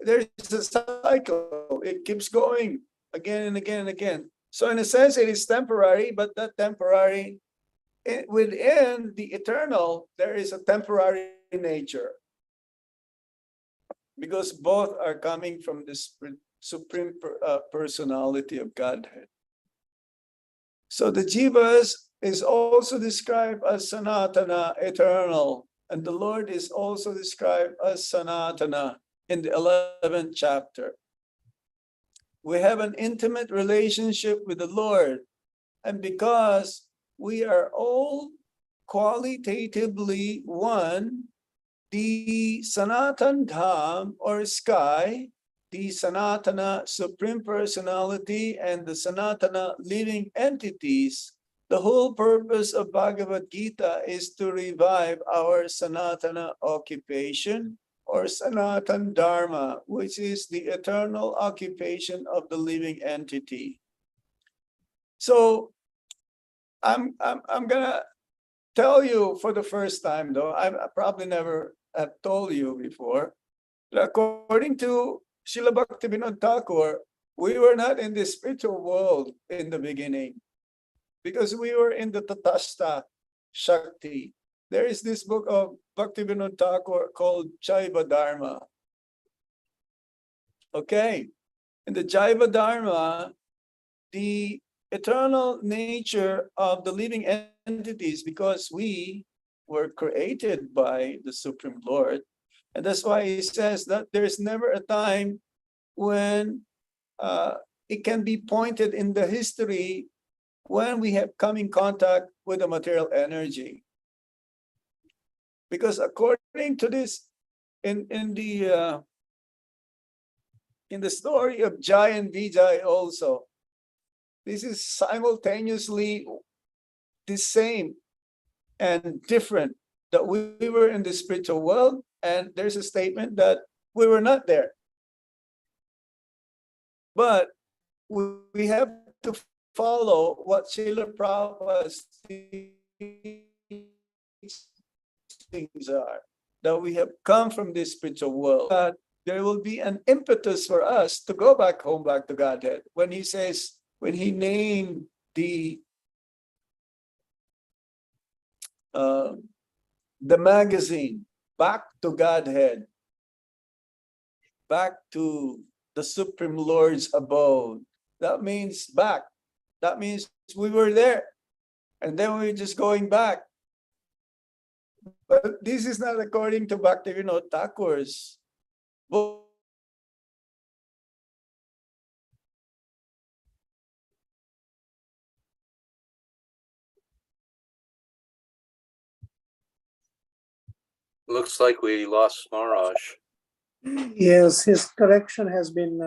there is a cycle. It keeps going again and again and again. So in a sense, it is temporary, but that temporary, within the eternal, there is a temporary nature. Because both are coming from the Supreme Personality of Godhead. So the Jivas is also described as Sanatana, eternal. And the Lord is also described as Sanatana in the 11th chapter. We have an intimate relationship with the Lord. And because we are all qualitatively one, the Sanatan Dham or sky, the Sanatana Supreme Personality, and the Sanatana living entities, the whole purpose of Bhagavad Gita is to revive our Sanatana occupation or Sanatan Dharma, which is the eternal occupation of the living entity. So I'm gonna tell you for the first time, though, I probably never have told you before, that according to Srila Bhaktivinoda Thakur, we were not in the spiritual world in the beginning, because we were in the Tatastha Shakti. There is this book of Bhaktivinoda Thakur called Jaiva Dharma. Okay, in the Jaiva Dharma, the eternal nature of the living entities, because we were created by the Supreme Lord. And that's why he says that there's never a time when it can be pointed in the history when we have come in contact with the material energy. Because according to this, in the story of Jai and Vijay also, this is simultaneously the same and different, that we were in the spiritual world, and there's a statement that we were not there. But we have to follow what Srila Prabhupada's teachings are, that we have come from this spiritual world, that there will be an impetus for us to go back home, back to Godhead. When he says, when he named the magazine, Back to Godhead, back to the Supreme Lord's abode. That means back. That means we were there. And then we're just going back. But this is not according to Bhaktivinoda Thakur's book. Looks like we lost Maharaj. Yes, his correction has been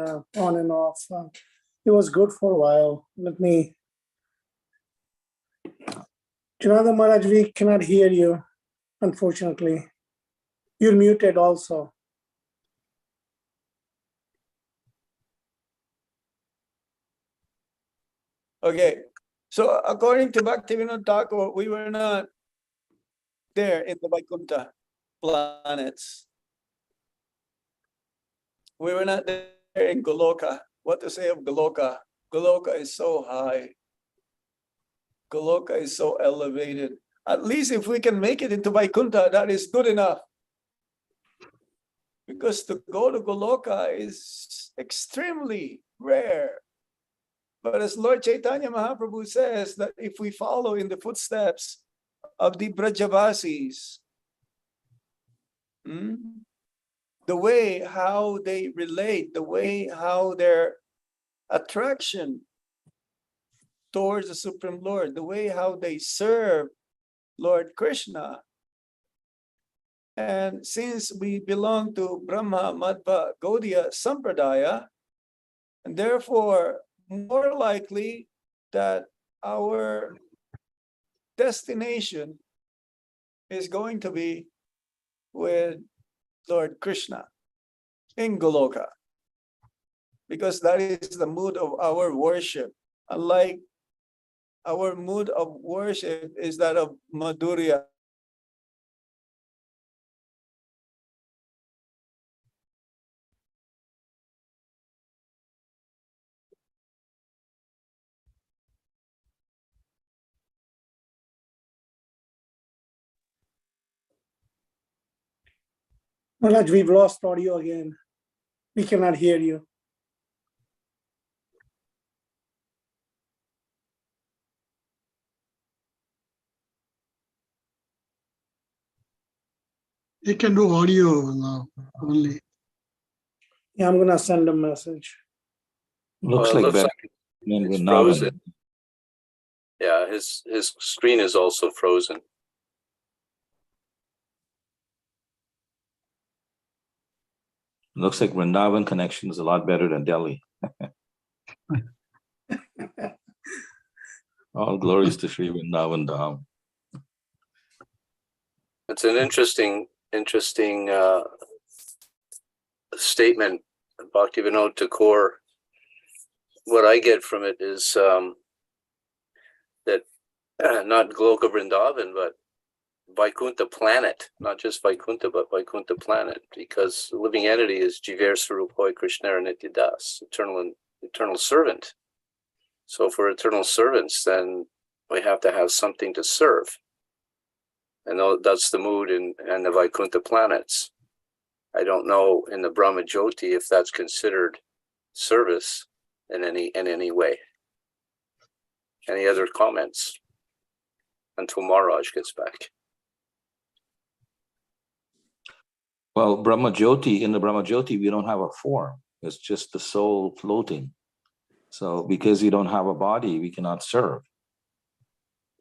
on and off. It was good for a while. Let me. Janada Maharaj, we cannot hear you, unfortunately. You're muted also. Okay, so according to Bhaktivinoda Thakur, we were not there in the Vaikuntha planets. We were not there in Goloka. What to say of Goloka? Goloka is so high. Goloka is so elevated. At least if we can make it into Vaikuntha, that is good enough. Because to go to Goloka is extremely rare. But as Lord Chaitanya Mahaprabhu says, that if we follow in the footsteps of the Brajavasis, the way how they relate, the way how their attraction towards the Supreme Lord, the way how they serve Lord Krishna. And since we belong to Brahma Madhva Gaudiya Sampradaya, and therefore more likely that our destination is going to be with Lord Krishna in Goloka, because that is the mood of our worship. Unlike our mood of worship is that of Madhurya. Maharaj, we've lost audio again. We cannot hear you. You can do audio now only. Yeah, I'm going to send a message. Well, Looks it like looks that. like it's Vrindavan. frozen. Yeah, his screen is also frozen. Looks like Vrindavan connection is a lot better than Delhi. All glories to Sri Vrindavan Dham. It's an interesting statement, Bhaktivinoda Thakur. What I get from it is that not Goloka Vrindavan, but Vaikuntha planet, not just Vaikuntha, but Vaikuntha planet, because the living entity is Jiver Swarupoi Krishna Nityadas, eternal servant. So for eternal servants, then we have to have something to serve. And that's the mood in the Vaikuntha planets. I don't know in the Brahma Jyoti if that's considered service in any way. Any other comments until Maharaj gets back? Well, Brahma Jyoti, in the Brahma Jyoti, we don't have a form. It's just the soul floating. So because you don't have a body, we cannot serve.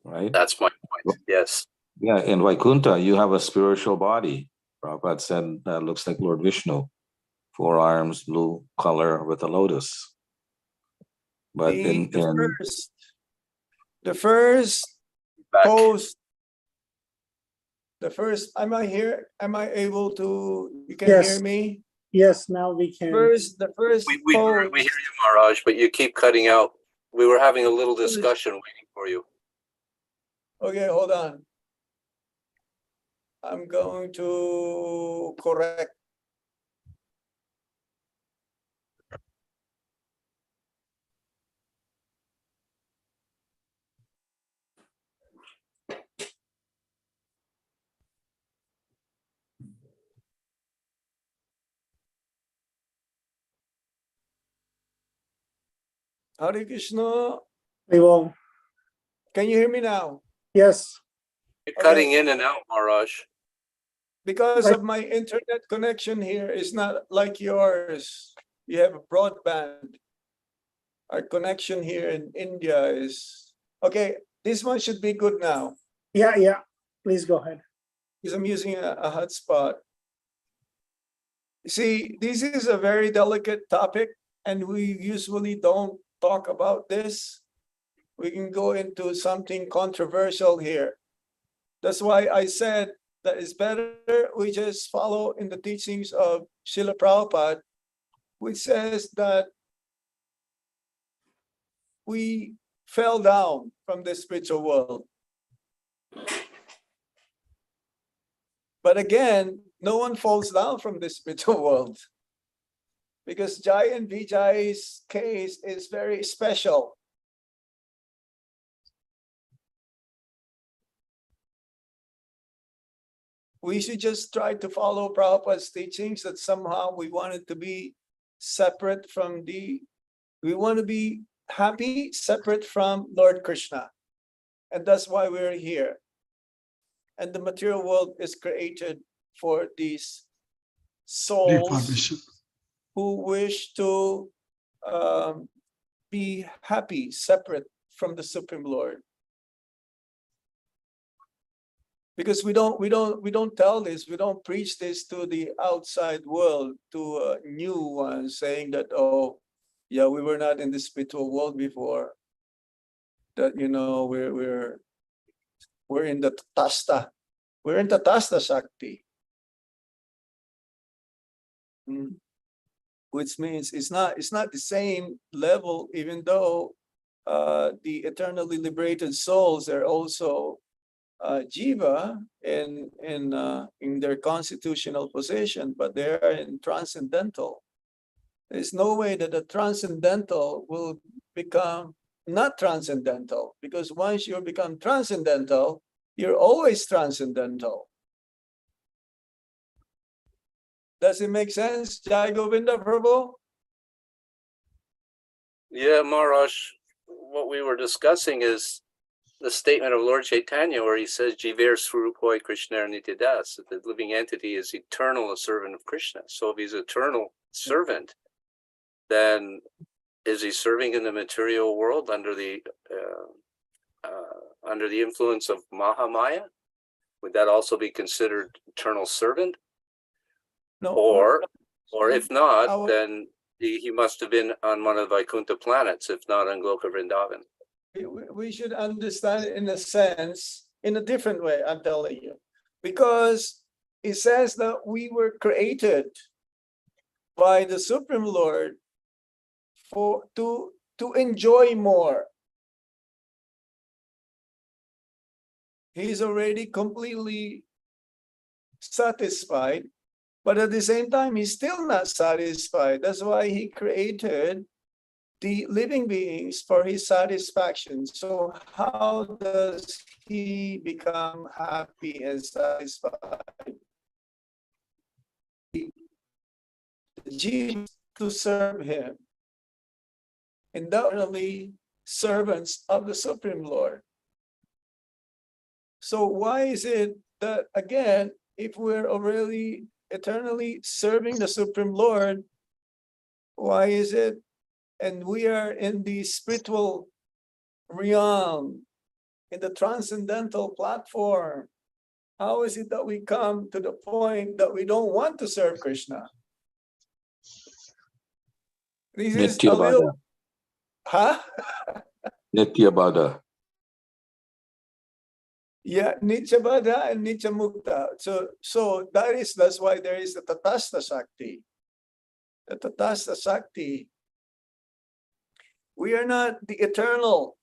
Right? That's my point. Yes. Yeah, in Vaikuntha, you have a spiritual body. Prabhupada said that looks like Lord Vishnu, 4 arms, blue color with a lotus. But The first Back. post, the first, am I here? Am I able to, you can Yes. hear me? Yes, now we can. The first We post. hear you, Maharaj, but you keep cutting out. We were having a little discussion waiting for you. Okay, hold on. I'm going to correct. Hare Krishna. We will, Can you hear me now? yes, You're cutting in and out, Maharaj. Because Right. of my internet connection here is not like yours. You have a broadband. Our connection here in India is, okay, this one should be good now yeah, please go ahead. because I'm using a hotspot. See, this is a very delicate topic and we usually don't talk about this. We can go into something controversial here. That's why I said that it's better we just follow in the teachings of Srila Prabhupada, which says that we fell down from the spiritual world. But again, no one falls down from the spiritual world because Jai and Vijay's case is very special. We should just try to follow Prabhupada's teachings that somehow we wanted to be separate from we want to be happy, separate from Lord Krishna. And that's why we're here. And the material world is created for these souls Reformation. who wish to be happy, separate from the Supreme Lord. Because we don't tell this, we don't preach this to the outside world, to new ones saying that, oh, yeah, we were not in the spiritual world before. That, you know, we're in the Tatastha. We're in Tatastha Shakti. Which means it's not the same level, even though the eternally liberated souls are also jiva in their constitutional position, but they are in transcendental. There's no way that the transcendental will become not transcendental, because once you become transcendental, you're always transcendental. Does it make sense, Jai Govinda Prabhu? Yeah, Maharaj, what we were discussing is the statement of Lord Chaitanya where he says, Jiver Swarupoi Krishna Nityadas, that the living entity is eternal, a servant of Krishna. So if he's eternal servant, then is he serving in the material world under the influence of Mahamaya? Would that also be considered eternal servant? No. Or if not, Our- then he must have been on one of the Vaikuntha planets, if not on Gloka Vrindavan. we should understand it in a sense, in a different way, I'm telling you. Because it says that we were created by the Supreme Lord to enjoy more. He's already completely satisfied, but at the same time, he's still not satisfied. That's why he created the living beings for his satisfaction. So how does he become happy and satisfied? Jesus to serve him, undoubtedly servants of the Supreme Lord. So why is it that, again, if we're already eternally serving the Supreme Lord, why is it, and we are in the spiritual realm, in the transcendental platform, how is it that we come to the point that we don't want to serve Krishna? This is a little, huh? Nityabada. Yeah, Nityabada and Nityamukta. So that's why there is the Tatastha Shakti. The Tatastha Shakti. We are not the eternal.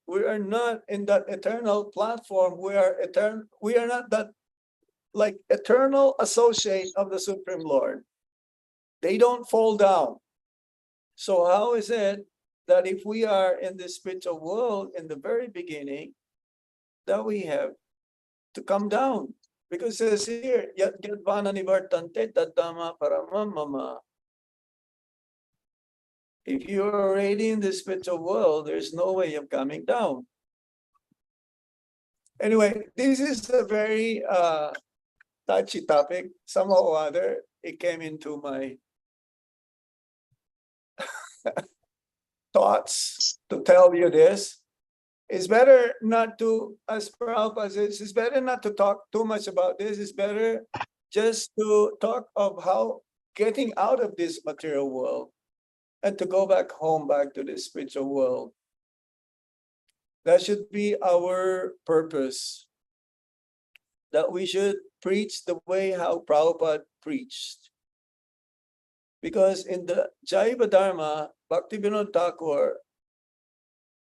We are not in that eternal platform. We are not that like eternal associate of the Supreme Lord. They don't fall down. So how is it that if we are in the spiritual world in the very beginning, that we have to come down? Because it says here, Yat Yadvana Nivartante Tadama Paramam Mama. If you're already in the spiritual world, there's no way of coming down. Anyway, this is a very touchy topic. Somehow or other, it came into my thoughts to tell you this. It's better not to, as Prabhupada says, it's better not to talk too much about this. It's better just to talk of how getting out of this material world and to go back home, back to the spiritual world. That should be our purpose. That we should preach the way how Prabhupada preached. Because in the Jaiva Dharma, Bhaktivinoda Thakur,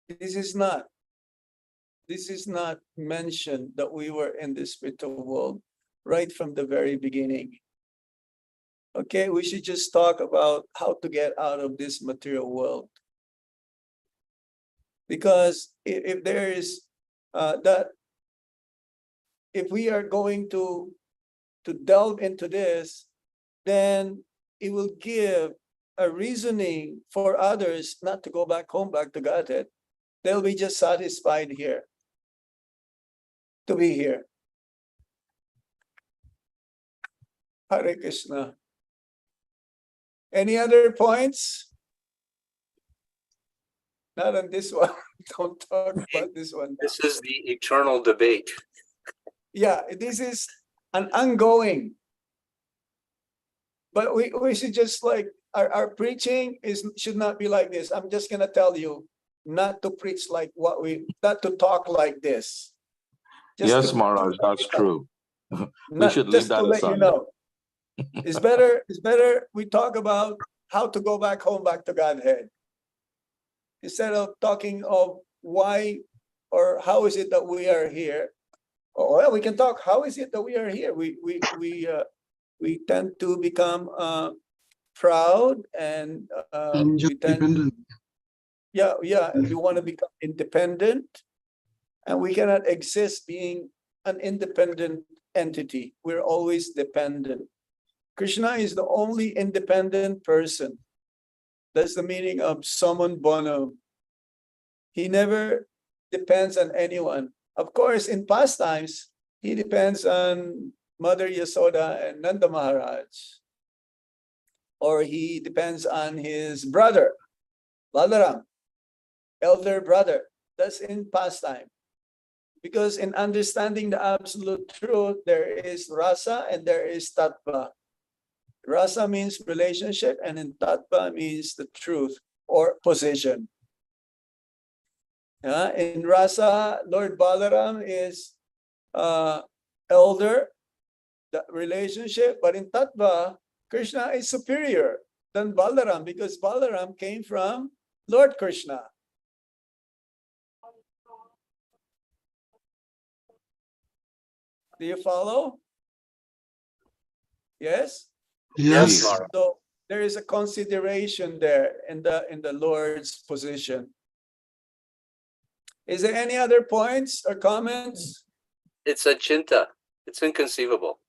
this is not mentioned that we were in the spiritual world right from the very beginning. Okay, we should just talk about how to get out of this material world. Because if there is if we are going to delve into this, then it will give a reasoning for others not to go back home, back to Godhead. They'll be just satisfied here, to be here. Hare Krishna. Any other points? Not on this one. Don't talk about this one. This is the eternal debate. Yeah, this is an ongoing. But we should just like, our preaching should not be like this. I'm just gonna tell you not to preach like not to talk like this. Just Yes, to- Maharaj, that's true. not- should leave just that to let you aside. know. It's better we talk about how to go back home, back to Godhead. Instead of talking of why or how is it that we are here. Oh, well, we can talk, how is it that we are here? We tend to become proud and And just we tend, dependent. we want to become independent, and we cannot exist being an independent entity. We're always dependent. Krishna is the only independent person. That's the meaning of summum bonum. He never depends on anyone. Of course, in past times, he depends on Mother Yasoda and Nanda Maharaj. Or he depends on his brother, Balaram, elder brother. That's in past time. Because in understanding the absolute truth, there is rasa and there is tattva. Rasa means relationship, and in tattva means the truth or position. In rasa, Lord Balaram is elder, the relationship, but in tattva, Krishna is superior than Balaram because Balaram came from Lord Krishna. Do you follow? Yes? Yes. Maharaj. So there is a consideration there in the Lord's position. Is there any other points or comments? It's a chinta. It's inconceivable.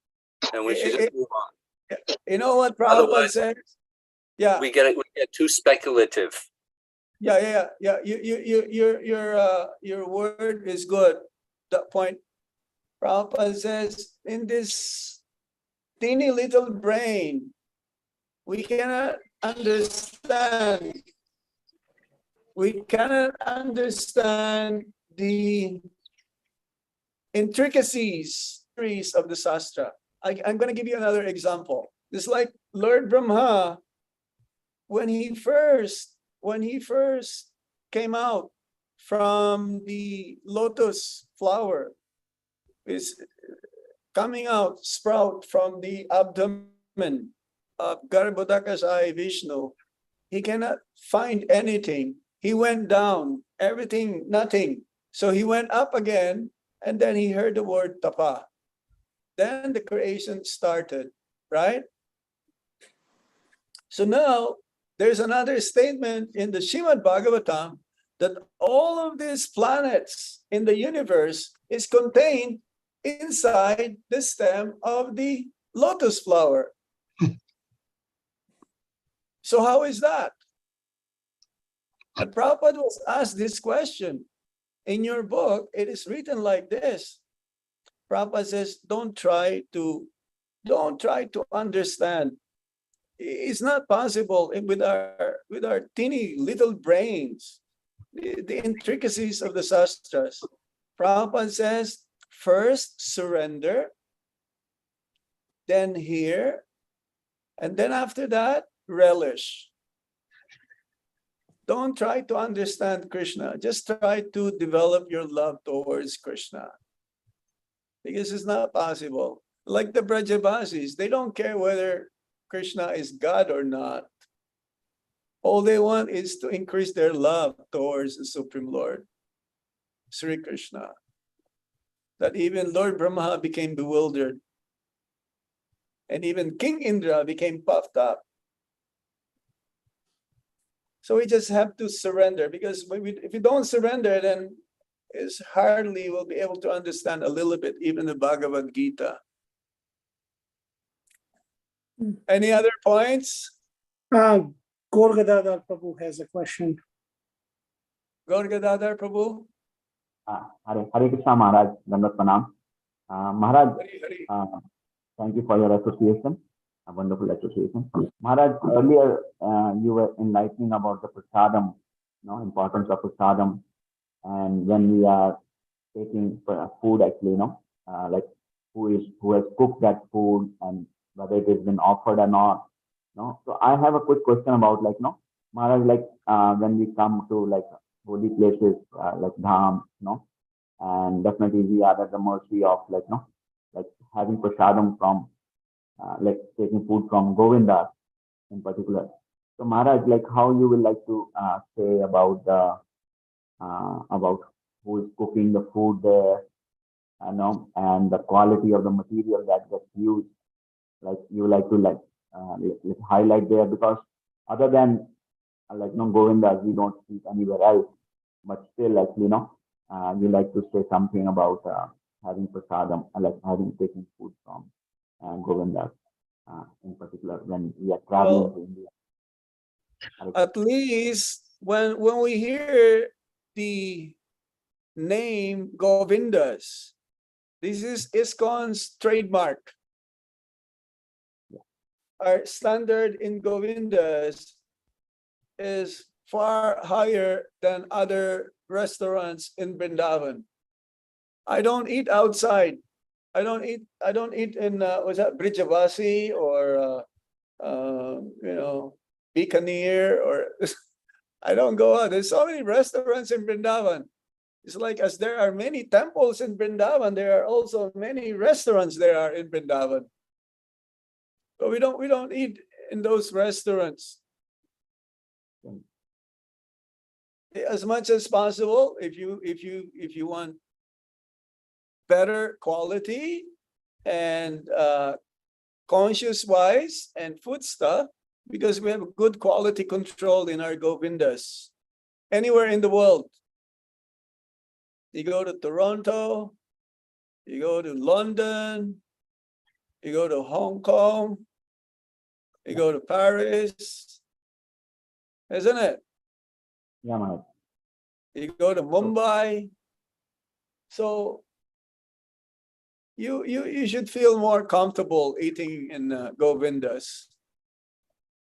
And we should just move on. You know what Prabhupada Otherwise- said? Yeah, We get too speculative. yeah. Your word is good. That point. Prabhupada says, in this teeny little brain, we cannot understand. We cannot understand the intricacies of the Shastra. I'm going to give you another example. It's like Lord Brahma, when he first came out from the lotus flower, is coming out, sprout from the abdomen of Garbhodakashayi Vishnu. He cannot find anything. He went down, everything, nothing. So he went up again, and then he heard the word tapa. Then the creation started, right? So now there's another statement in the Srimad Bhagavatam that all of these planets in the universe is contained inside the stem of the lotus flower. So how is that? And Prabhupada was asked this question. In your book, it is written like this. Prabhupada says, don't try to understand. It's not possible with our teeny little brains, the intricacies of the sastras. Prabhupada says, first surrender, then hear, and then after that, relish. Don't try to understand Krishna. Just try to develop your love towards Krishna. Because it's not possible. Like the Brajavasis, they don't care whether Krishna is God or not. All they want is to increase their love towards the Supreme Lord, Sri Krishna. That even Lord Brahma became bewildered. And even King Indra became puffed up. So we just have to surrender, because if you don't surrender, then it's hardly will be able to understand a little bit, even the Bhagavad Gita. Any other points? Gorgadadar Prabhu has a question. Gorgadadar Prabhu? Hare Krishna Maharaj, Dandat Pranam. Maharaj, Hari, Hari. thank you for your association, a wonderful association. Maharaj, earlier you were enlightening about the prasadam, importance of prasadam, and when we are taking food, actually, like who has cooked that food and whether it has been offered or not. So I have a quick question about Maharaj, when we come to holy places like Dham, and definitely we are at the mercy of having prasadam from taking food from Govinda in particular. So Maharaj, how you will like to say about who is cooking the food there, and the quality of the material that gets used. You would like to highlight there, because other than Govinda, we don't eat anywhere else. But still, you like to say something about having prasadam, taking food from Govinda in particular when we are traveling to India. At least when we hear the name Govindas, this is ISKCON's trademark. Our standard in Govindas is far higher than other restaurants in Vrindavan. I don't eat outside. I don't eat in was that Brijavasi or Bikaner, or I don't go out. There's so many restaurants in Vrindavan. It's like, as there are many temples in Vrindavan, there are also many restaurants there are in Vrindavan. But we don't eat in those restaurants. As much as possible, if you want better quality and conscious wise and food stuff, because we have good quality control in our Govindas. Anywhere in the world. You go to Toronto, you go to London, you go to Hong Kong, you go to Paris, isn't it? Yeah, Maharaj. You go to Mumbai. So you should feel more comfortable eating in Govindas.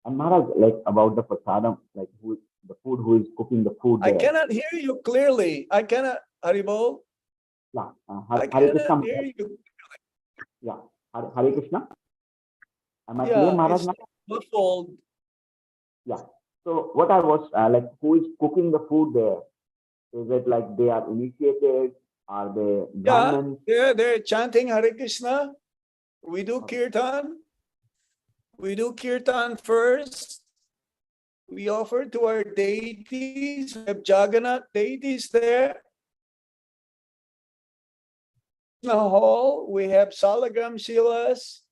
And Maharaj, about the prasadam, who is cooking the food there. I cannot hear you clearly. I cannot, Haribol. Yeah, I Hare Krishna. cannot hear you. Yeah, Hare Krishna. Am I clear, Yeah, Maharaj? it's Now? muffled. Yeah. So what I was who is cooking the food there? Is it they are initiated? Are they Yeah, Brahmins? they're chanting Hare Krishna. We do kirtan. We do kirtan first. We offer to our deities. We have Jagannath deities there. In the hall, we have Salagram Shilas.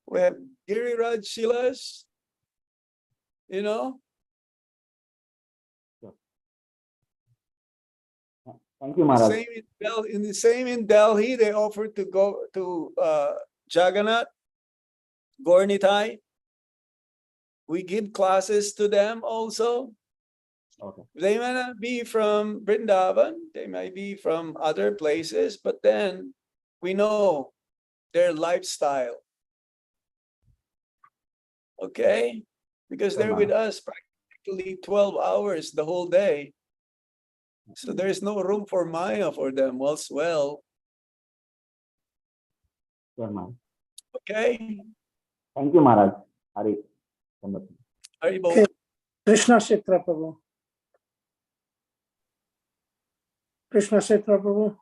We have Giriraj Shilas. Thank you, Maharaj. Same in Delhi, they offer to go to Jagannath, Gaur Nitai. We give classes to them also. Okay. They might not be from Vrindavan, they might be from other places, but then we know their lifestyle. Okay? Because they're with us practically 12 hours the whole day. So there's no room for Maya for them as well. Sure, Maharaj. Okay? Thank you, Maharaj. Hari. Haribol. Okay. Krishna Shitra Prabhu. Krishna Shitra Prabhu.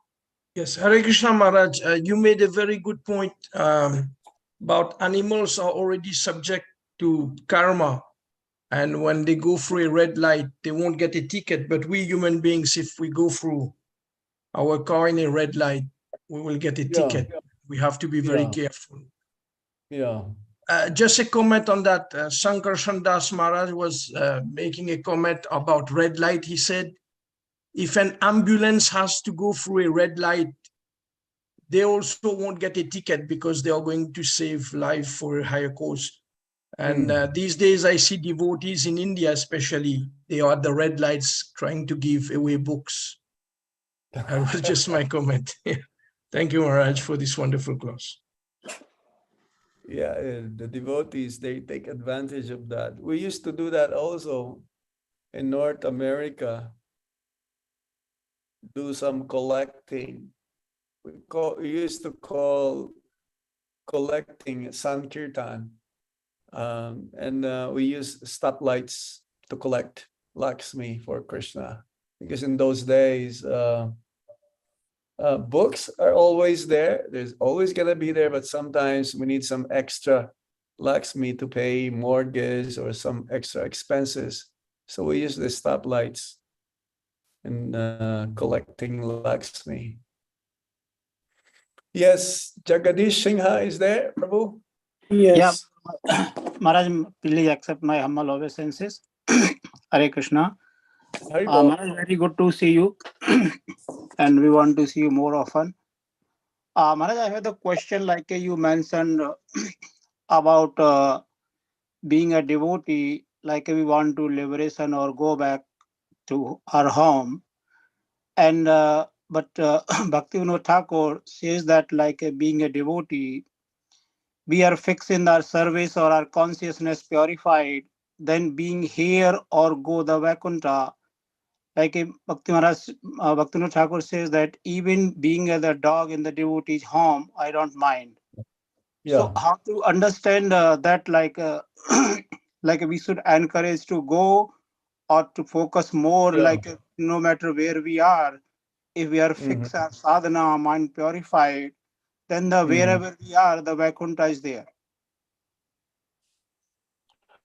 Yes, Hare Krishna Maharaj, you made a very good point about animals are already subject to karma. And when they go through a red light, they won't get a ticket. But we human beings, if we go through our car in a red light, we will get a ticket. We have to be very careful. Yeah. Just a comment on that. Sankarshan Das Maharaj was making a comment about red light. He said, if an ambulance has to go through a red light, they also won't get a ticket because they are going to save life for a higher cause. And these days I see devotees in India especially, they are at the red lights trying to give away books. That was just my comment. Thank you, Maharaj, for this wonderful class. Yeah, the devotees, they take advantage of that. We used to do that also in North America. Do some collecting. We used to call collecting Sankirtan. And we use stoplights to collect Lakshmi for Krishna. Because in those days, books are always there. There's always gonna be there, but sometimes we need some extra Lakshmi to pay mortgage or some extra expenses. So we use the stoplights in collecting Lakshmi. Yes, Jagadish Singha is there, Prabhu? Yes. Maharaj, please accept my humble obeisances. Hare Krishna. Haribol. Maharaj, very good to see you. And we want to see you more often. Maharaj, I have the question like you mentioned about being a devotee, like we want to liberation or go back to our home. And but Bhaktivinoda Thakur says that like being a devotee, we are fixed in our service or our consciousness purified, then being here or go the Vaikuntha. Like Bhaktivinoda Thakur says that even being as a dog in the devotee's home, I don't mind. Yeah. So how to understand that like like we should encourage to go or to focus more like no matter where we are, if we are fixed our sadhana, mind purified, then the wherever we are, the Vaikuntha is there.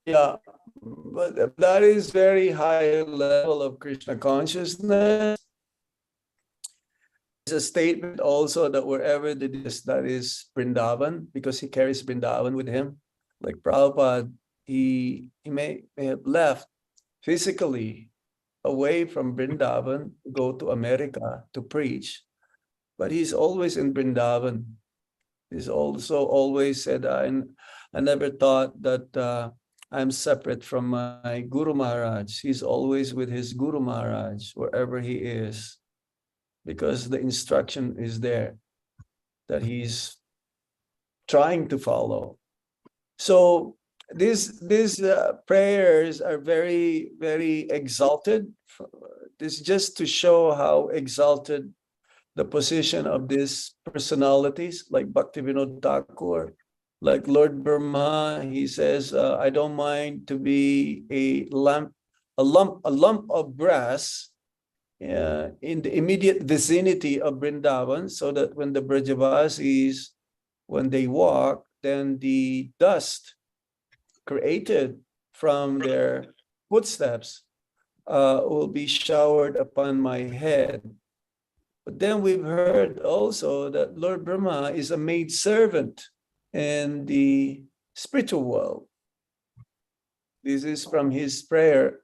Yeah, but that is very high level of Krishna consciousness. There's a statement also that wherever that is Vrindavan, because he carries Vrindavan with him. Like Prabhupada, he may have left physically away from Vrindavan to go to America to preach, but he's always in Vrindavan. He's also always said, I never thought that I'm separate from my Guru Maharaj. He's always with his Guru Maharaj, wherever he is, because the instruction is there that he's trying to follow. So these prayers are very, very exalted. This is just to show how exalted the position of these personalities like Bhaktivinoda Thakur, like Lord Brahma. He says, I don't mind to be a lump of grass in the immediate vicinity of Vrindavan, so that when the Brajavasis, when they walk, then the dust created from their footsteps will be showered upon my head. But then we've heard also that Lord Brahma is a maidservant in the spiritual world. This is from his prayer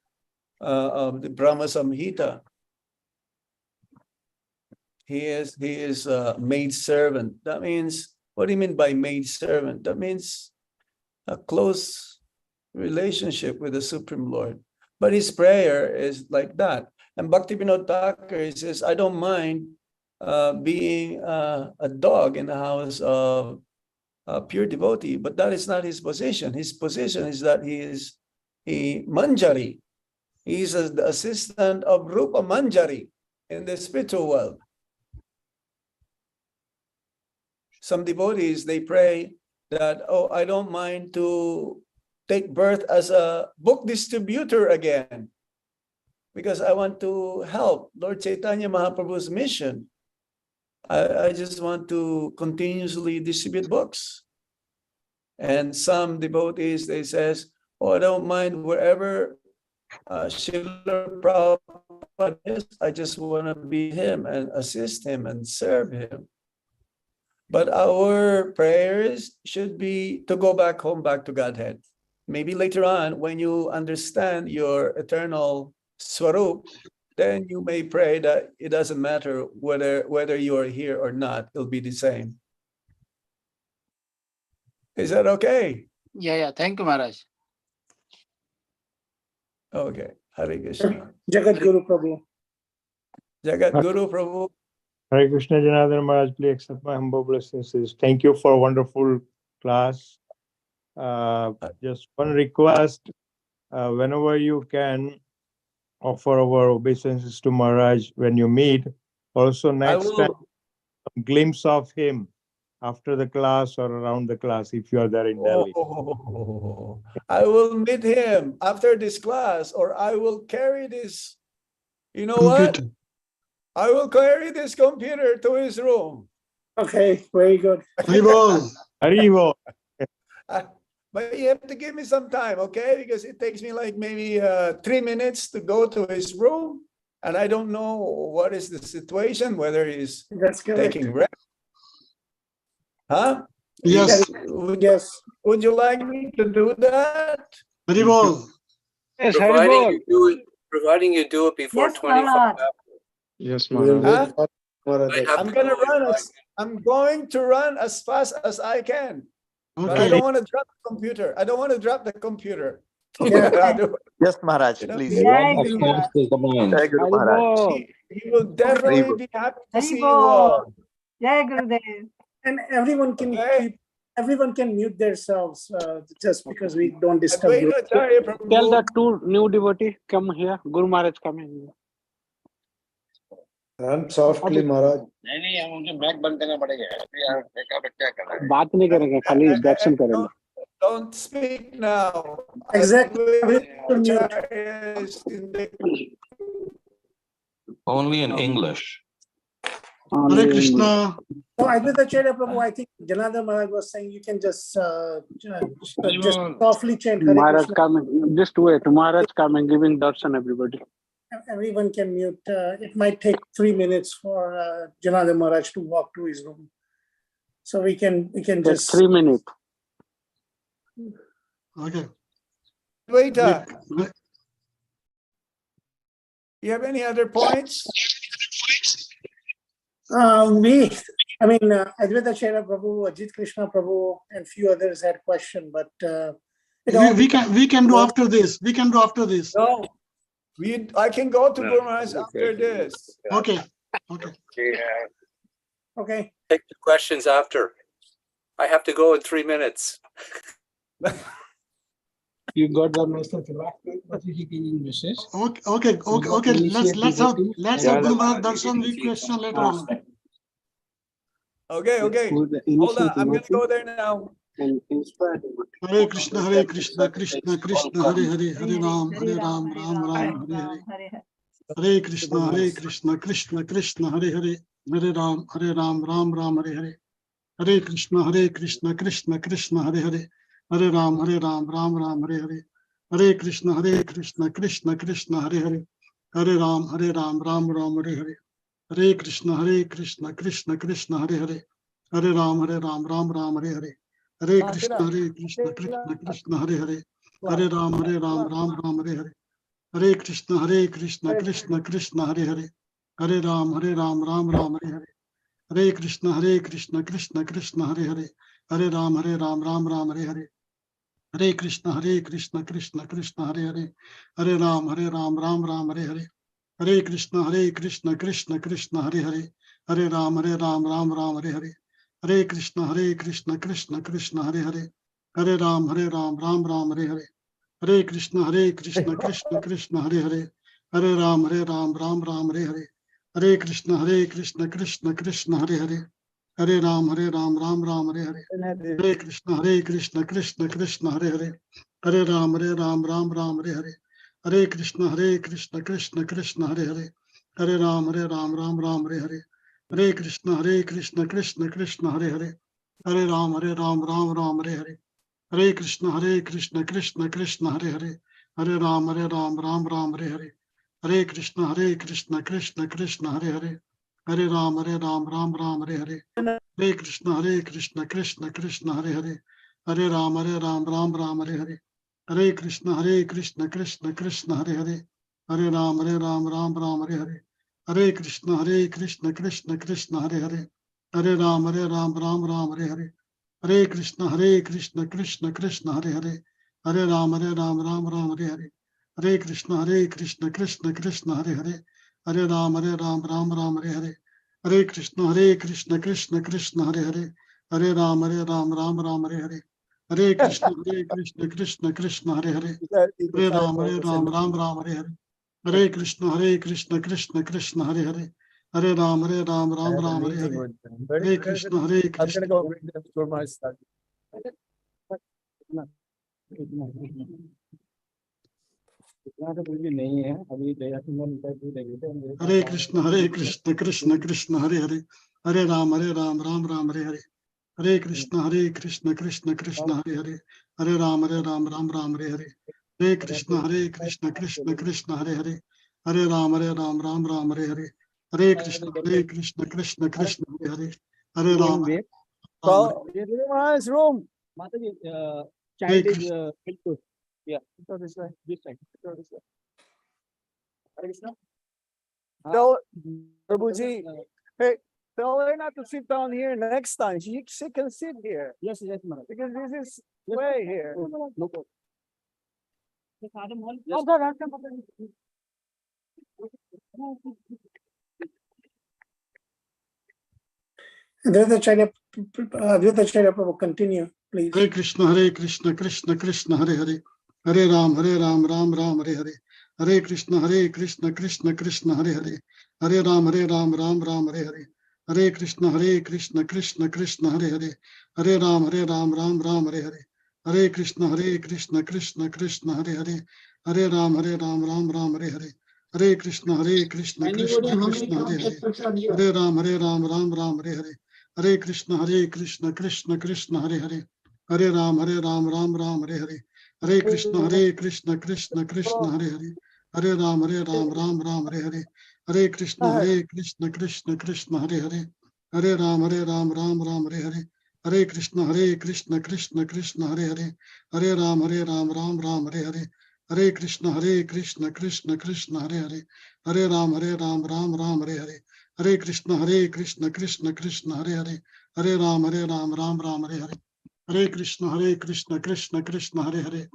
of the Brahma Samhita. He is a maidservant. That means, what do you mean by maidservant? That means a close relationship with the Supreme Lord. But his prayer is like that. And Bhaktivinoda Thakur, he says, I don't mind being a dog in the house of a pure devotee, but that is not his position. His position is that he is a Manjari. He is the assistant of Rupa Manjari in the spiritual world. Some devotees, they pray that, oh, I don't mind to take birth as a book distributor again, because I want to help Lord Chaitanya Mahaprabhu's mission. I just want to continuously distribute books. And some devotees, they says, oh, I don't mind wherever Srila Prabhupada is. I just want to be him and assist him and serve him. But our prayers should be to go back home, back to Godhead. Maybe later on, when you understand your eternal Swarup, then you may pray that it doesn't matter whether you are here or not, it'll be the same. Is that okay? Yeah. Thank you, Maharaj. Okay. Hare Krishna. Jagat Guru Prabhu. Jagat Guru Prabhu. Hare Krishna, Janardhan Maharaj, please accept my humble blessings. Thank you for a wonderful class. Just one request, whenever you can, offer our obeisances to Maharaj when you meet. Also, next time, a glimpse of him after the class or around the class, if you are there in Delhi. Oh, I will meet him after this class, or I will carry this. You know what? I will carry this computer to his room. Okay, very good. Haribol. Haribol. But you have to give me some time, okay? Because it takes me like maybe 3 minutes to go to his room. And I don't know what is the situation, whether he's That's correct. taking rest. Huh? Yes. Would you like me to do that? Haribol. Yes, Providing you do it before Yes, 25 Maharaj. hours. Yes, Huh? I have I'm to gonna go in run. five I'm going to run as fast as I can. But I Okay. don't want to drop the computer. I don't want to drop the computer. Yes, Maharaj, You know, please. Jai As Guru fast as the mind. Jai Guru Maharaj. he will definitely be happy to see you Haribol. all. Jai Gurudev. And everyone can Okay. everyone can mute themselves just because we don't disturb you. Advaita Acharya Prabhu. Tell the two new devotee come here. Guru Maharaj coming. Run softly, Maharaj. बात नहीं करेंगे, खाली दर्शन करेंगे. Don't speak now. Exactly. Advaita Acharya is in the Only in English. Hare Krishna. So Advaita Acharya Prabhu, I think Janardhan Maharaj was saying you can just softly chant Hare Maharaj Krishna. coming. Just wait. Maharaj coming, giving darshan everybody. Everyone can mute. It might take 3 minutes for Janardhan Maharaj to walk to his room. So we can just 3 minutes. Okay. Advaita. You have any other points? Advaita Acharya Prabhu, Ajit Krishna Prabhu, and few others had question, but We can do after this. We can do after this. No. I can go to Guru Maharaj after this. Okay. okay. Take the questions after. I have to go in 3 minutes. You got the message, what is it in message? Okay. Let's have Guru Maharaj darshan question later on. Okay. Hold on. I'm going to go there now. Hare Krishna, Krishna Krishna, Hare Hare, Hare Ram, Ram Ram, Hare Hare. Hare Krishna, Krishna Krishna, Hare Hare, Hare Ram, Ram Ram, Hare Hare. Hare Krishna, Krishna Krishna, Hare Hare, Hare Ram, Ram Ram, Hare Hare. Hare Krishna, Krishna Krishna, Hare Hare, Hare Ram, Ram Ram, Hare Hare. Hare Krishna, Krishna Krishna, Hare Hare, Hare Ram, Ram Ram, Hare Hare. Hare Krishna, Krishna, Hare Hare, Hare Ram, Ram, Hare Hare. Hare Krishna, Krishna, Hare Hare, Hare Ram, Ram, Hare Hare. Hare Krishna, Krishna Krishna, Hare Hare, Hare Ram, Ram, Hare Hare. Hare Krishna Krishna Krishna Hare Hare, Hare Ram, Ram Ram, Hare Hare. Hare Krishna Krishna Krishna Hare Hare, Hare Ram, Ram Ram, Hare Hare. Hare Krishna Krishna Krishna Hare Hare, Hare Ram, Ram Ram, Hare Hare. Hare Krishna Krishna Krishna Hare Hare, Hare Ram, Ram Ram, Hare Hare. Hare Krishna Krishna Krishna Hare Hare, Hare Ram, Ram Ram, Hare Hare. Hare Krishna Krishna Krishna Hare Hare, Hare Ram, Ram Ram, Hare Hare. Hare Krishna Krishna Krishna Hare Hare, Hare Ram, Ram Ram, Hare Hare. Hare Krishna Krishna Krishna Hare Hare, Hare Ram, Ram Hare Hare. Hare Krishna Krishna Krishna Hare Hare, Hare Ram, Ram Hare Hare. Hare Krishna Krishna Krishna Hare Hare, Hare Ram, Ram Hare Hare. Hare Krishna Krishna Krishna Hare Hare, Hare Ram, Ram Hare Hare. Hare Krishna Krishna Krishna Hare Hare, Hare Ram, Ram Hare Hare. Hare Krishna Krishna Krishna Hare Hare, Hare Ram, Ram Hare Hare. Hare Krishna Krishna Krishna Hare Hare, Hare Ram, Ram Hare Hare. Hare Krishna Krishna Krishna Hare Hare, Hare Ram, Ram Hare Hare. Hare Krishna Krishna Krishna Hare Hare, Hare Ram, Ram Hare Hare. Hare Krishna Krishna Krishna Hare Hare, Hare Ram, Ram Hare Hare. Hare Krishna Krishna Krishna Hare Hare, Hare Ram, Ram Hare Hare. Hare Krishna Krishna. Hare Krishna Krishna Krishna Hare Hare, Hare Ram, Ram Hare Hare. Hare Krishna Krishna Krishna Hare Hare, Hare Ram, Ram Hare Hare. Hare Krishna Krishna Krishna Hare Hare, Hare Ram, Ram Hare Hare. Hare Krishna Krishna Krishna Hare Hare, Hare Ram, Ram room. Hare Krishna. Yeah. This side. Tell Prabhuji, hey, tell her not to sit down here next time. She can sit here. Yes, ma'am. Because this is way here. Advaita Charya Prabhu, continue, please. Hare Krishna Krishna Krishna Hare Hare, Hare Ram, Ram Hare Hare. Hare Krishna Krishna Krishna Hare Hare, Hare Ram, Ram Hare Hare. Hare Krishna Krishna Krishna Hare Hare, Hare Ram, Ram Hare Hare. Hare Krishna Krishna Krishna Hare Hare, Hare Ram, Ram Hare Hare. Hare Krishna Krishna Krishna Hare Hare, Hare Ram, Ram Hare Hare. Hare Krishna Krishna Krishna Hare Hare, Hare Ram, Ram Hare Hare. Hare Krishna Krishna Krishna Hare Hare, Hare Ram, Ram Hare Hare. Hare Krishna Krishna Krishna Hare Hare, Hare Ram, Ram Hare Hare. Hare Krishna Krishna Krishna Hare Hare, Hare Ram, Ram Hare Hare. Hare Krishna Krishna Krishna Hare Hare, Hare Ram, Ram Hare Hare. Hare Krishna Krishna Krishna Hare Hare,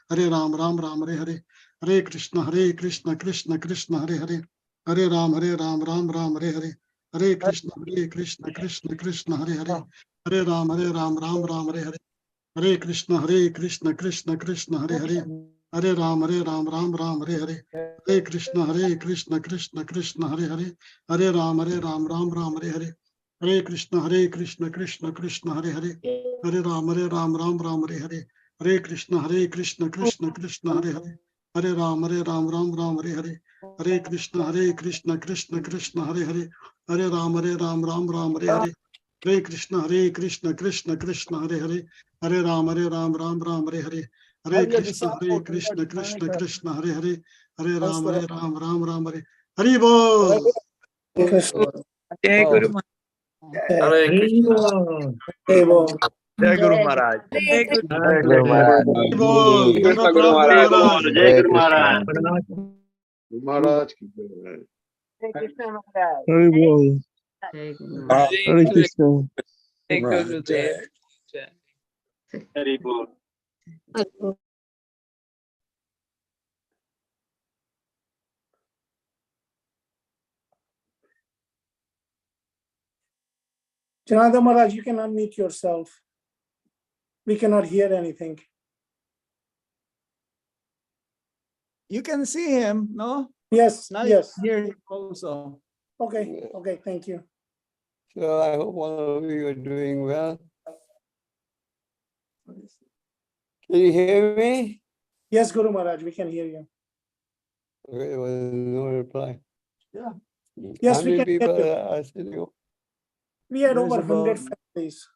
Hare Ram, Ram Hare Hare. Hare Krishna Krishna Krishna Hare Hare, Hare Ram, Ram Hare Hare. Hare Krishna Krishna Krishna Hare Hare, Hare Ram, Ram Hare Hare. Hare Krishna Krishna Krishna Hare Hare, Hare Ram, Ram Hare Hare. Hare Krishna Krishna Krishna Hare Hare, Hare Ram, Ram Hare Hare. Hare Krishna Krishna Krishna Hare Hare, Hare Ram, Ram Hare Hare. Hare Krishna Krishna Krishna Hare Hare, Hare Ram, Ram Hare Hare. Hare Krishna Krishna Krishna Hare Hare, Hare Ram, Ram Hare Hare. Hare Krishna Krishna Krishna Hare Hare, Hare Ram, Ram Hare Hare. Hare Krishna Krishna Krishna Hare Hare, Hare Ram, Ram Hare Hare. Hare Krishna Krishna Krishna Hare Hare, Hare Ram, Ram Hare. Hari Bol. Jai Guru Maharaj. Hare Krishna. Hey, Bo. Jai Guru Maharaj. Jai Guru Maharaj. Hari Bol. Jai Guru Guru Maharaj. Jai Guru Maharaj. Maharaj. Hari Bol. Hare Krishna. Jai Guru Dev. Hari Bol. Janardhan Maharaj, you can unmute yourself. We cannot hear anything. You can see him, no? Yes, Now you yes. can hear him also. Okay, okay, thank you. So I hope all of you are doing well. Can you hear me? Yes, Guru Maharaj, we can hear you. Okay, there was no reply. Yeah. How Yes, we many can hear people you. are sitting? We had There's over 100 about families.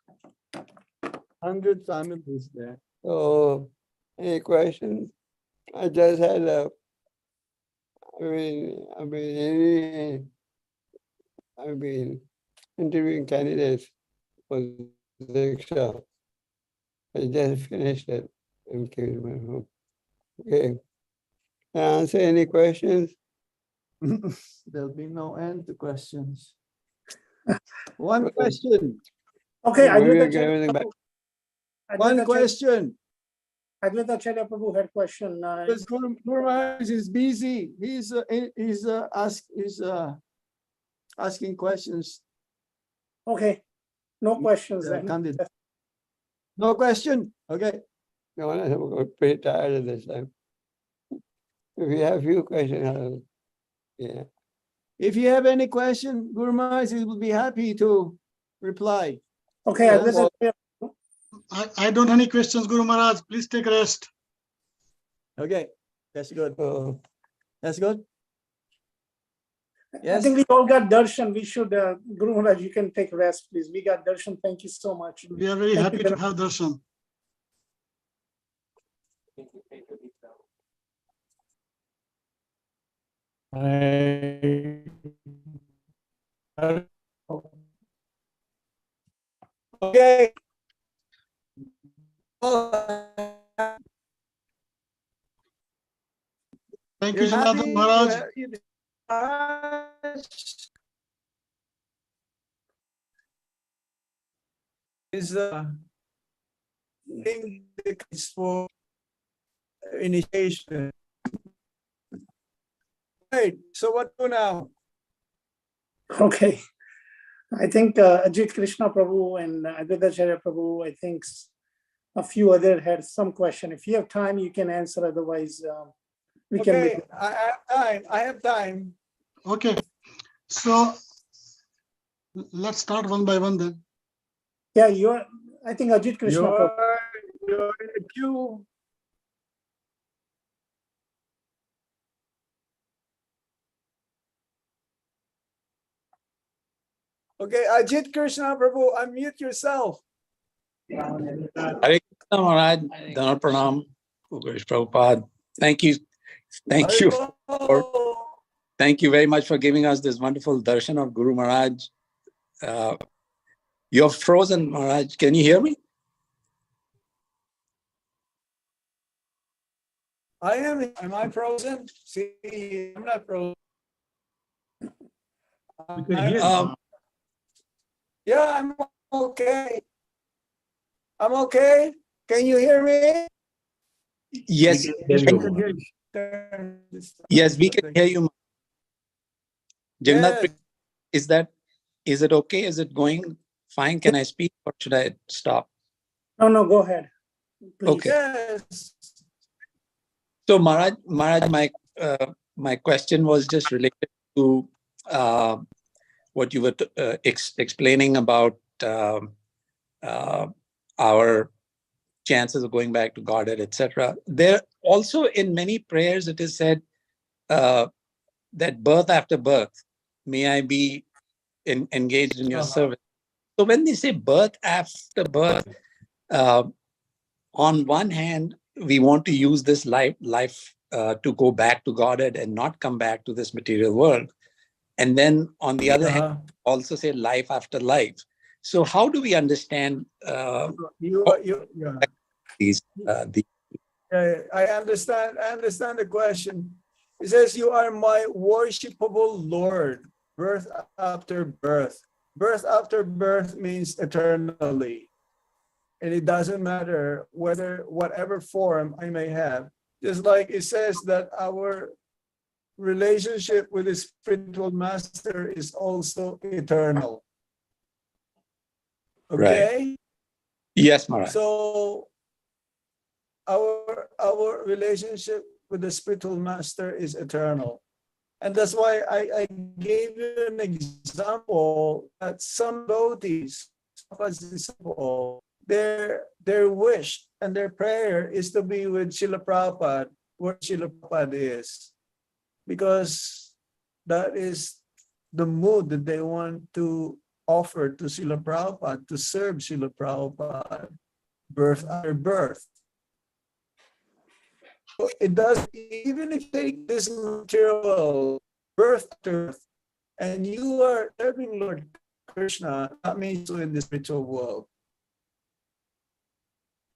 100 families there. So, any questions? I just had I've been interviewing candidates for the Diksha. I just finished it and came to my home. Okay. Can I answer any questions? There'll be no end to questions. One question. Okay, Maybe Advaita I get everything back. One question. Advaita Acharya Prabhu had question. Because Guru Maharaj is busy. He's asking questions. Okay, no questions then. Candidate. No question. Okay. No, I'm pretty tired of this time. If you have few questions, yeah. If you have any question, Guru Maharaj will be happy to reply. Okay, Yes. Advaita Acharya I don't have any questions, Guru Maharaj. Please take rest. Okay, that's good. That's good. I Yes. think we all got darshan. We should, Guru Maharaj, you can take rest, please. We got darshan. Thank you so much. We are very Thank happy you to very have darshan. Okay. Thank you, You're Janardhan happy? Maharaj. Is for initiation. Right. So what do now? Okay. I think Ajit Krishna Prabhu and Advaita Acharya Prabhu, I think a few other had some question. If you have time, you can answer. Otherwise, we can. Okay, I have time. I have time. Okay. So let's start one by one then. Yeah, I think Ajit Krishna Prabhu. You're in the queue. Okay, Ajit Krishna Prabhu, unmute yourself. Hare Krishna Maharaj, Dhanar Pranam, Gurish Prabhupada. Thank you. Thank you very much for giving us this wonderful darshan of Guru Maharaj. You're frozen, Maharaj. Can you hear me? I am. Am I frozen? See, I'm not frozen. Yeah, I'm okay. I'm okay. Can you hear me? Yes. Yes, we can hear you. Jagannath, is it okay? Is it going fine? Can I speak or should I stop? No, go ahead. Please. Okay. Yes. So Maharaj, my question was just related to what you were explaining about our chances of going back to Godhead, etc. There also in many prayers it is said that birth after birth, may I be engaged in your service. So when they say birth after birth, on one hand, we want to use this life to go back to Godhead and not come back to this material world. And then on the other hand, also say life after life. So how do we understand these? I understand. I understand the question. It says, "You are my worshipable Lord." Birth after birth. Birth after birth means eternally. And it doesn't matter whatever form I may have. Just like it says that our relationship with the spiritual master is also eternal. Right. Okay? Yes, Maharaj. So our relationship with the spiritual master is eternal. And that's why I gave you an example that some devotees, their wish and their prayer is to be with Srila Prabhupada, where Srila Prabhupada is. Because that is the mood that they want to offer to Srila Prabhupada, to serve Srila Prabhupada, birth after birth. So it does, even if you take this material birth after birth, and you are serving Lord Krishna, that means you're in the spiritual world.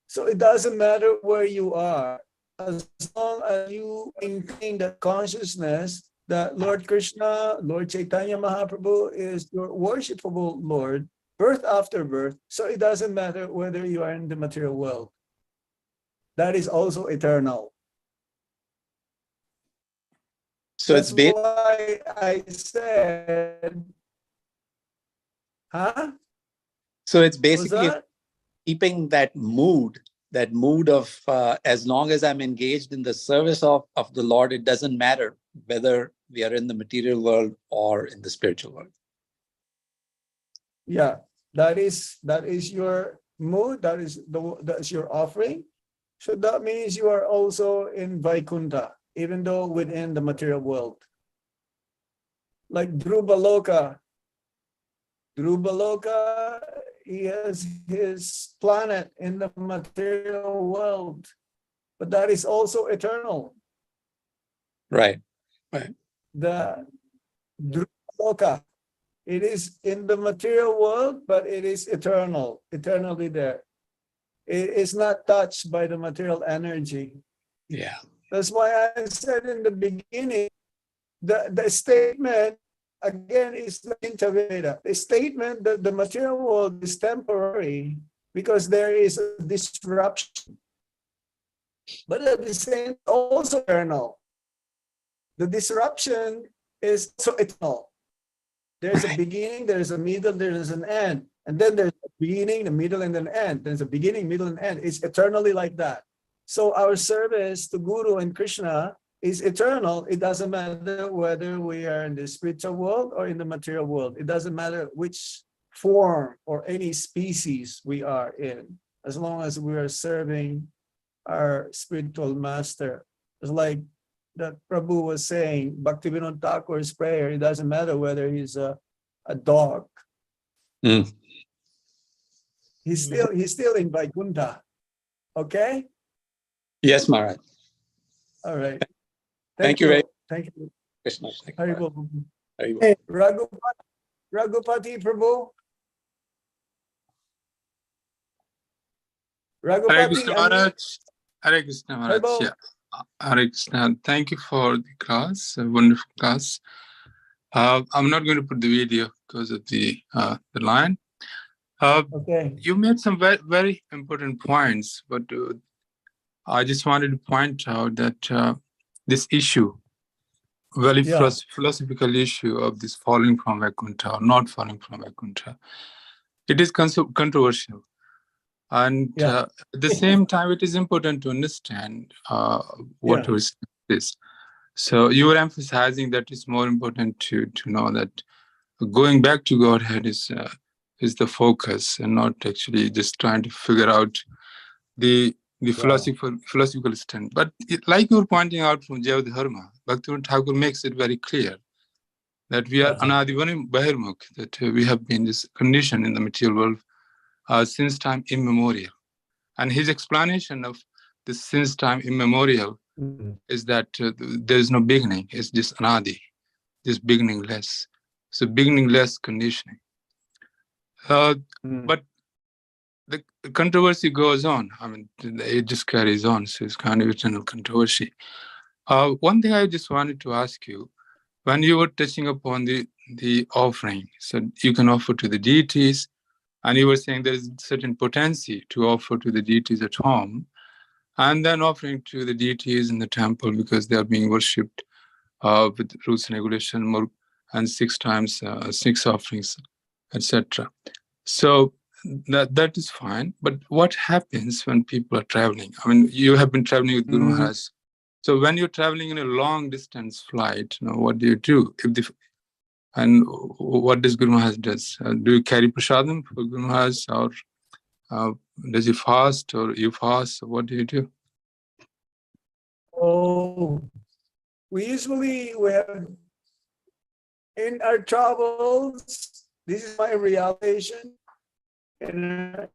So it doesn't matter where you are, as long as you maintain that consciousness that Lord Krishna, Lord Chaitanya Mahaprabhu is your worshipable Lord, birth after birth. So it doesn't matter whether you are in the material world. That is also eternal. So That's it's based, why I said, huh? so it's Was basically that? keeping that mood of as long as I'm engaged in the service of the Lord, it doesn't matter whether we are in the material world or in the spiritual world. Yeah, that is your mood, that's your offering. So that means you are also in Vaikuntha, even though within the material world. Like Dhruva Loka, he has his planet in the material world, but that is also eternal. Right. The Dhruva Loka, it is in the material world, but it is eternal, eternally there. It is not touched by the material energy. Yeah. That's why I said in the beginning, the statement, again, is the Veda. The statement that the material world is temporary because there is a disruption. But at the same time, also eternal. The disruption is so eternal. There's a beginning, there's a middle, there's an end. And then there's a beginning, a middle, and an end. There's a beginning, middle, and end. It's eternally like that. So our service to Guru and Krishna is eternal. It doesn't matter whether we are in the spiritual world or in the material world. It doesn't matter which form or any species we are in, as long as we are serving our spiritual master. It's like that Prabhu was saying, Bhaktivinoda Thakur's prayer, it doesn't matter whether he's a dog. Mm. He's still in Vaikuntha. Okay? Yes, Maharaj. All right. Thank you very Thank you. Krishna. Thank you, Maharaj. Haribol. Haribol. Hey, Raghupati Prabhu. Hare Raghupati, Krishna Maharaj. Hare Krishna Maharaj. Haribol. Yeah. Hare Krishna. Thank you for the class, a wonderful class. I'm not going to put the video because of the line. Okay. You made some very, very important points, but I just wanted to point out that this issue, very philosophical issue of this falling from Vaikuntha or not falling from Vaikuntha, it is controversial. And at the same time, it is important to understand what is. So you were emphasizing that it's more important to know that going back to Godhead is the focus and not actually just trying to figure out the philosophical stand. But like you were pointing out from Jaiva Dharma, Bhaktivinoda Thakur makes it very clear that we are anadivani bahirmukh, that we have been this condition in the material world since time immemorial. And his explanation of this since time immemorial is that there is no beginning, it's just anadi, just beginningless. So beginningless conditioning. But the controversy goes on. I mean, it just carries on. So it's kind of eternal controversy. One thing I just wanted to ask you, when you were touching upon the offering, so you can offer to the deities And you were saying there is certain potency to offer to the deities at home, and then offering to the deities in the temple because they are being worshipped with rules and regulation, more, and 6 times 6 offerings, etc. So that is fine. But what happens when people are traveling? I mean, you have been traveling with Guru Maharaj. So when you're traveling in a long distance flight, what do you do? And what does Guru Maharaj does? Do you carry prasadam for Guru Maharaj, or does he fast, or you fast? What do you do? Oh, we have in our travels, this is my realization in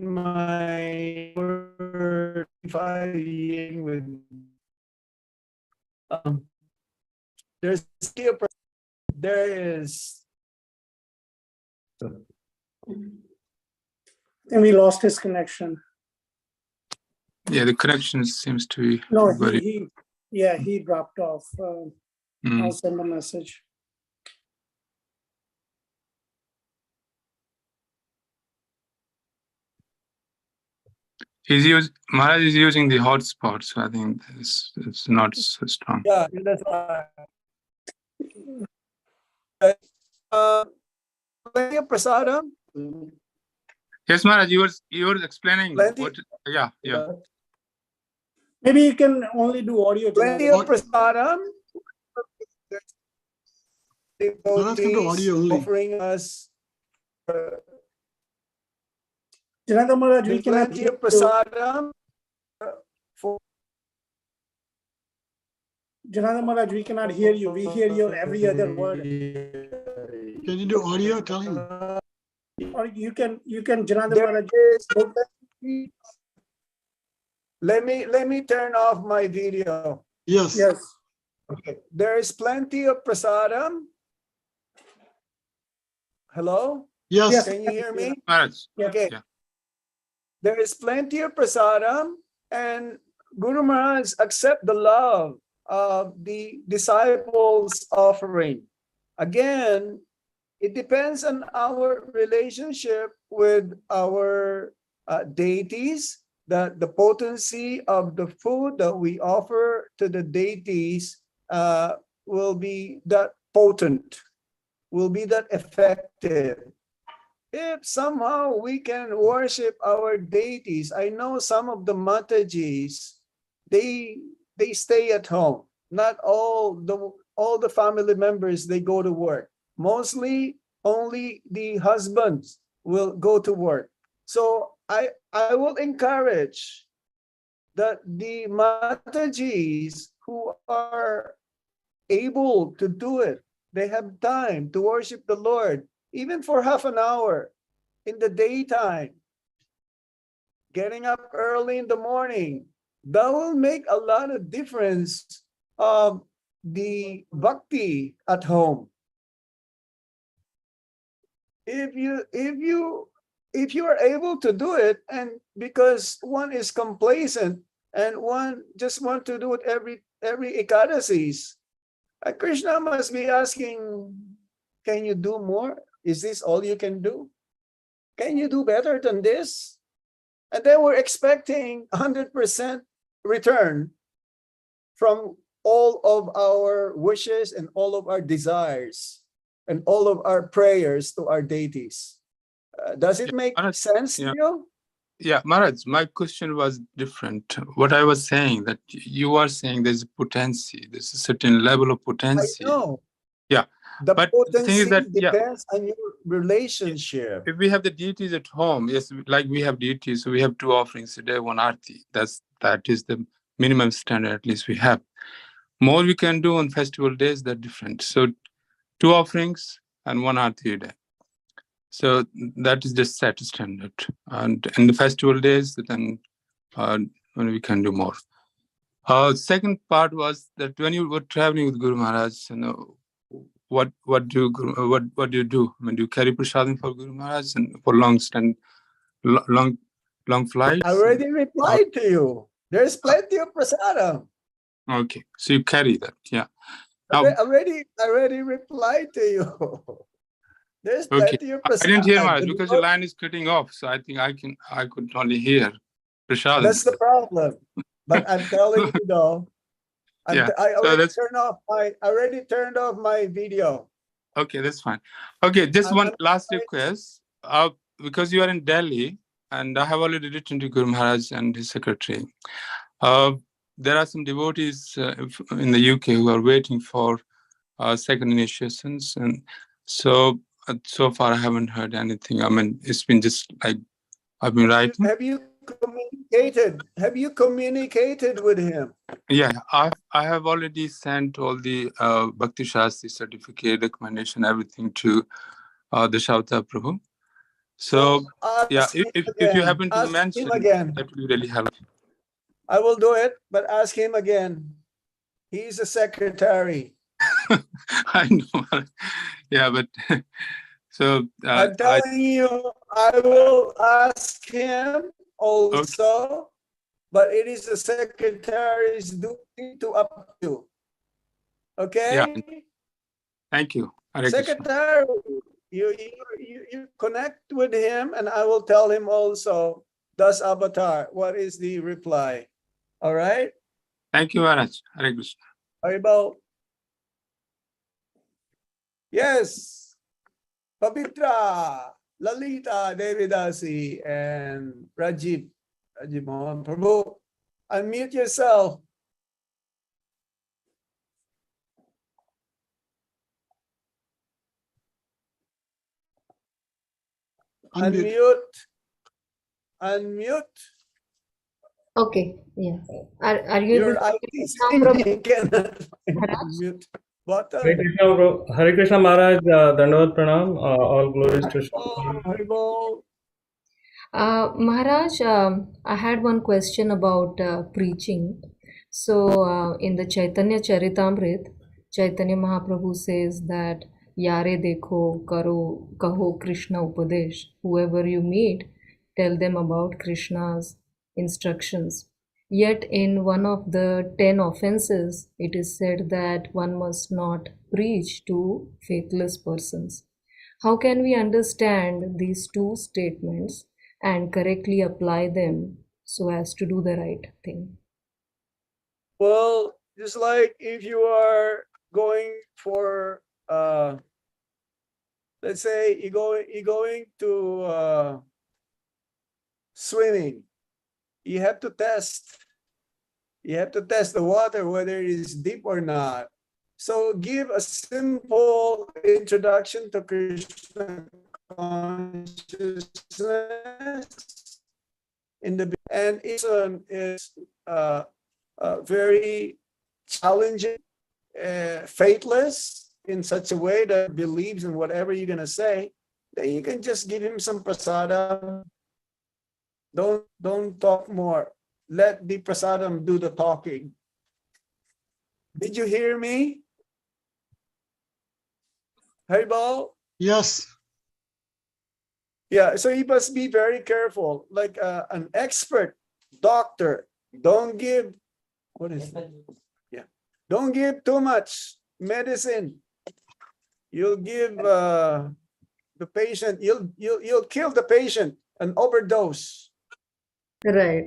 my 45 years with there's still there is And we lost his connection. Yeah, the connection seems to be No, very. he dropped off. I'll send a message. Maharaj is using the hotspot, so I think it's not so strong. Yeah, that's why. Plenty of prasadam. Yes, Maharaj, you were explaining Plenty. what. Yeah. Maybe you can only do audio. Plenty of prasadam. Maharaj can do audio only. Offering us Janardhan Maharaj, we cannot plenty hear of prasadam. Janardhan Maharaj, we cannot hear you. We hear your every other word. Can you do audio? Tell him. Or you can, Janardhan Maharaj. Let me turn off my video. Yes. Yes. Okay. There is plenty of prasadam. Hello? Yes. Can you hear me? Maharaj. Okay. Yeah. There is plenty of prasadam, and Guru Maharaj accept the love of the disciples' offering. Again, it depends on our relationship with our deities, that the potency of the food that we offer to the deities will be that potent, will be that effective. If somehow we can worship our deities, I know some of the Matajis, they stay at home. Not all the family members, they go to work. Mostly only the husbands will go to work. So I will encourage that the Matajis who are able to do it, they have time to worship the Lord, even for half an hour in the daytime, getting up early in the morning. That will make a lot of difference of the bhakti at home. If you are able to do it, and because one is complacent and one just want to do it every Ekadasis, Krishna must be asking, can you do more? Is this all you can do? Can you do better than this? And then we're expecting 100% return from all of our wishes and all of our desires and all of our prayers to our deities. Does it make sense to you? Yeah, Maharaj, my question was different. What I was saying, that you are saying there's potency, there's a certain level of potency. I know. Yeah. But the thing is that depends on your relationship. If we have the deities at home, yes, like we have deities, so we have 2 offerings a day, 1 arti. That is the minimum standard, at least we have. More we can do on festival days, they're different. So 2 offerings and 1 arti a day. So that is just set standard. And in the festival days, then when we can do more. Second part was that when you were traveling with Guru Maharaj, what do you do? I mean, do you carry prasadam for Guru Maharaj and for long flights? I already replied to you. There's plenty of prasadam. Okay, so you carry that, yeah. I already replied to you. There's Okay. plenty of I didn't hear prasad. Maharaj because your line is cutting off. So I think I could only hear Prashad. That's the problem. But I'm telling you though, Yeah. I So already that's turned off my video. okay. That's fine. Okay. Just I'm one gonna last try- request. Because you are in Delhi, and I have already written to Guru Maharaj and his secretary. There are some devotees in the UK who are waiting for second initiations, and so far I haven't heard anything. I mean, it's been just like I've been writing. Have you communicated? Have you communicated with him? Yeah, I have already sent all the Bhakti Shastri certificate, recommendation, everything to the Shavta Prabhu. So yeah, Ask him if you again. happen to Ask mention, him again. that would really help. I will do it, but ask him again. He's a secretary. I know. Yeah, but so I'm telling you, I will ask him also, but it is the secretary's duty to up to. Okay? Yeah. Thank you. Hare Krishna. Secretary, you connect with him, and I will tell him also, Das Avatar, what is the reply? All right? Thank you, Maharaj. Hare Krishna. Haribol. Yes. Pavitra, Lalita, Devidasi, and Rajiv Mohan Prabhu. Unmute yourself. Unmute. Unmute. Okay, yeah. Are you Your able to IT now, screen cannot unmute. Button. Hare Krishna Maharaj, Dandavat Pranam, all glories to Shri. Haribol. Maharaj, I had one question about preaching. So, in the Chaitanya Charitamrit, Chaitanya Mahaprabhu says that Yare dekho karo kaho Krishna upadesh. Whoever you meet, tell them about Krishna's instructions. Yet in one of the 10 offenses, it is said that one must not preach to faithless persons. How can we understand these two statements and correctly apply them so as to do the right thing? Well, just like if you are going for let's say you're going to swimming, you have to test the water whether it is deep or not. So give a simple introduction to Krishna consciousness in the, and it's very challenging, faithless in such a way that believes in whatever you're gonna say. Then you can just give him some prasadam. Don't talk more. Let the prasadam do the talking. Did you hear me? Haribol? Yes. Yeah, so you must be very careful. Like an expert doctor, don't give, what is it? Yeah, don't give too much medicine. You'll give the patient, you'll kill the patient, an overdose. Right.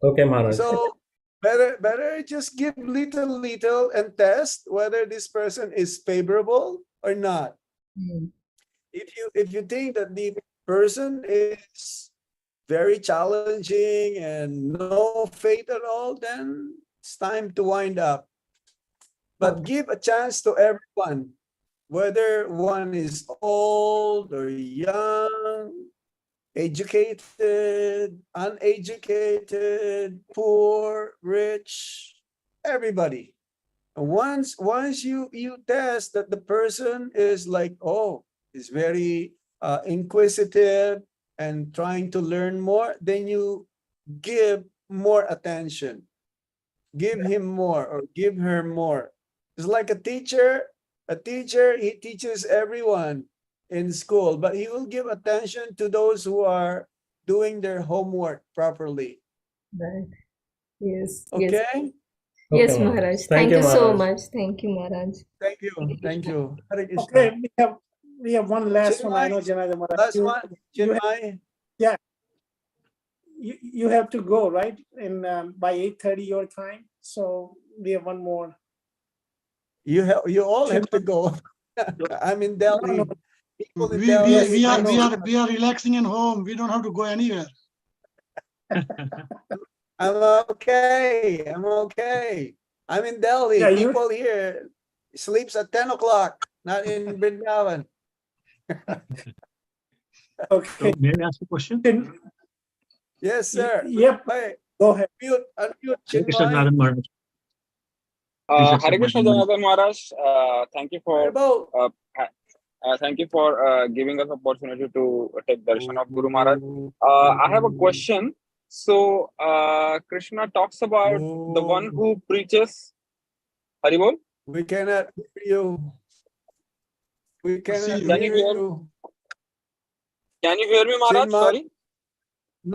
Okay, Maharaj. So better just give little and test whether this person is favorable or not. If you think that the person is very challenging and no faith at all, then it's time to wind up. But give a chance to everyone, whether one is old or young, educated, uneducated, poor, rich, everybody. And once you test that the person is like, oh, is very inquisitive and trying to learn more, then you give more attention. Give him more or give her more. It's like a teacher, he teaches everyone in school, but he will give attention to those who are doing their homework properly. Right. Yes. Okay? Yes. Yes, Maharaj. Thank you so Maharaj. much. Thank you, Maharaj. Thank you. Thank you. Hare Krishna. Okay, we have one last one. I know, Janardhan Maharaj. Last you- one, you have- Chinmay. Yeah. You have to go, right? In by 8:30 your time. So we have one more. You all have to go. I'm in Delhi. People in Delhi. Yes, we I are know. we are relaxing in home. We don't have to go anywhere. I'm okay. I'm okay. I'm in Delhi. Yeah, you- People here sleeps at 10 o'clock, not in Vrindavan. Okay. May I ask a question? Yes, sir. Yep. Hey, Go ahead. unmute Hare Krishna, Chinmay. Janardhan Maharaj. Please accept Hare my Krishna, invite. Janardhan Maharaj. Thank you for Haribo. thank you for giving us opportunity to take darshan of Guru Maharaj. I have a question. So Krishna talks about the one who preaches. Haribol. We cannot hear you. We cannot Can you hear hear? you. Can you hear me, Maharaj? Chinmay. Sorry.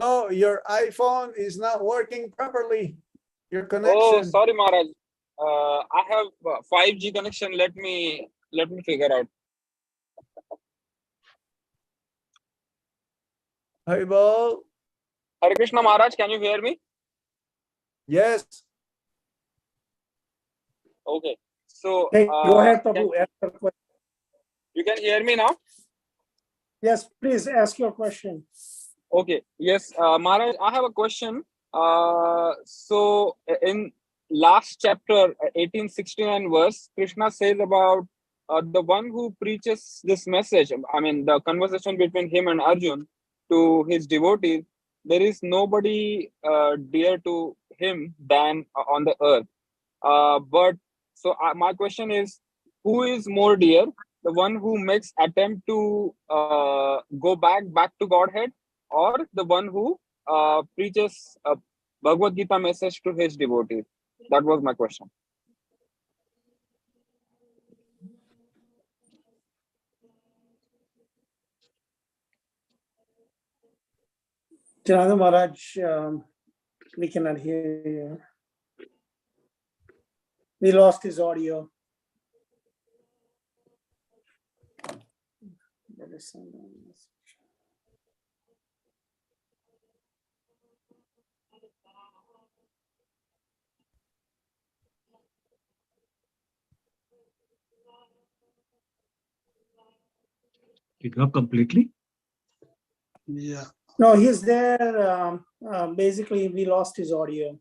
No, your iPhone is not working properly. Your Oh, connection. sorry, Maharaj. I have 5G connection. Let me figure out. Haribo. Hare Krishna, Maharaj. Can you hear me? Yes. Okay. So Hey, go ahead, Prabhu. Ask your question. you can hear me now. Yes, please ask your question. Okay. Yes, Maharaj, I have a question. So in last chapter, 1869 verse, Krishna says about the one who preaches this message. I mean, the conversation between him and Arjun to his devotees. There is nobody dear to him than on the earth. But so my question is, who is more dear? The one who makes attempt to go back to Godhead, or the one who preaches a Bhagavad Gita message to his devotees? That was my question. Janardhan Maharaj, we cannot hear you. We lost his audio. There is some- It dropped completely. Yeah. No, he's there. Basically, we lost his audio.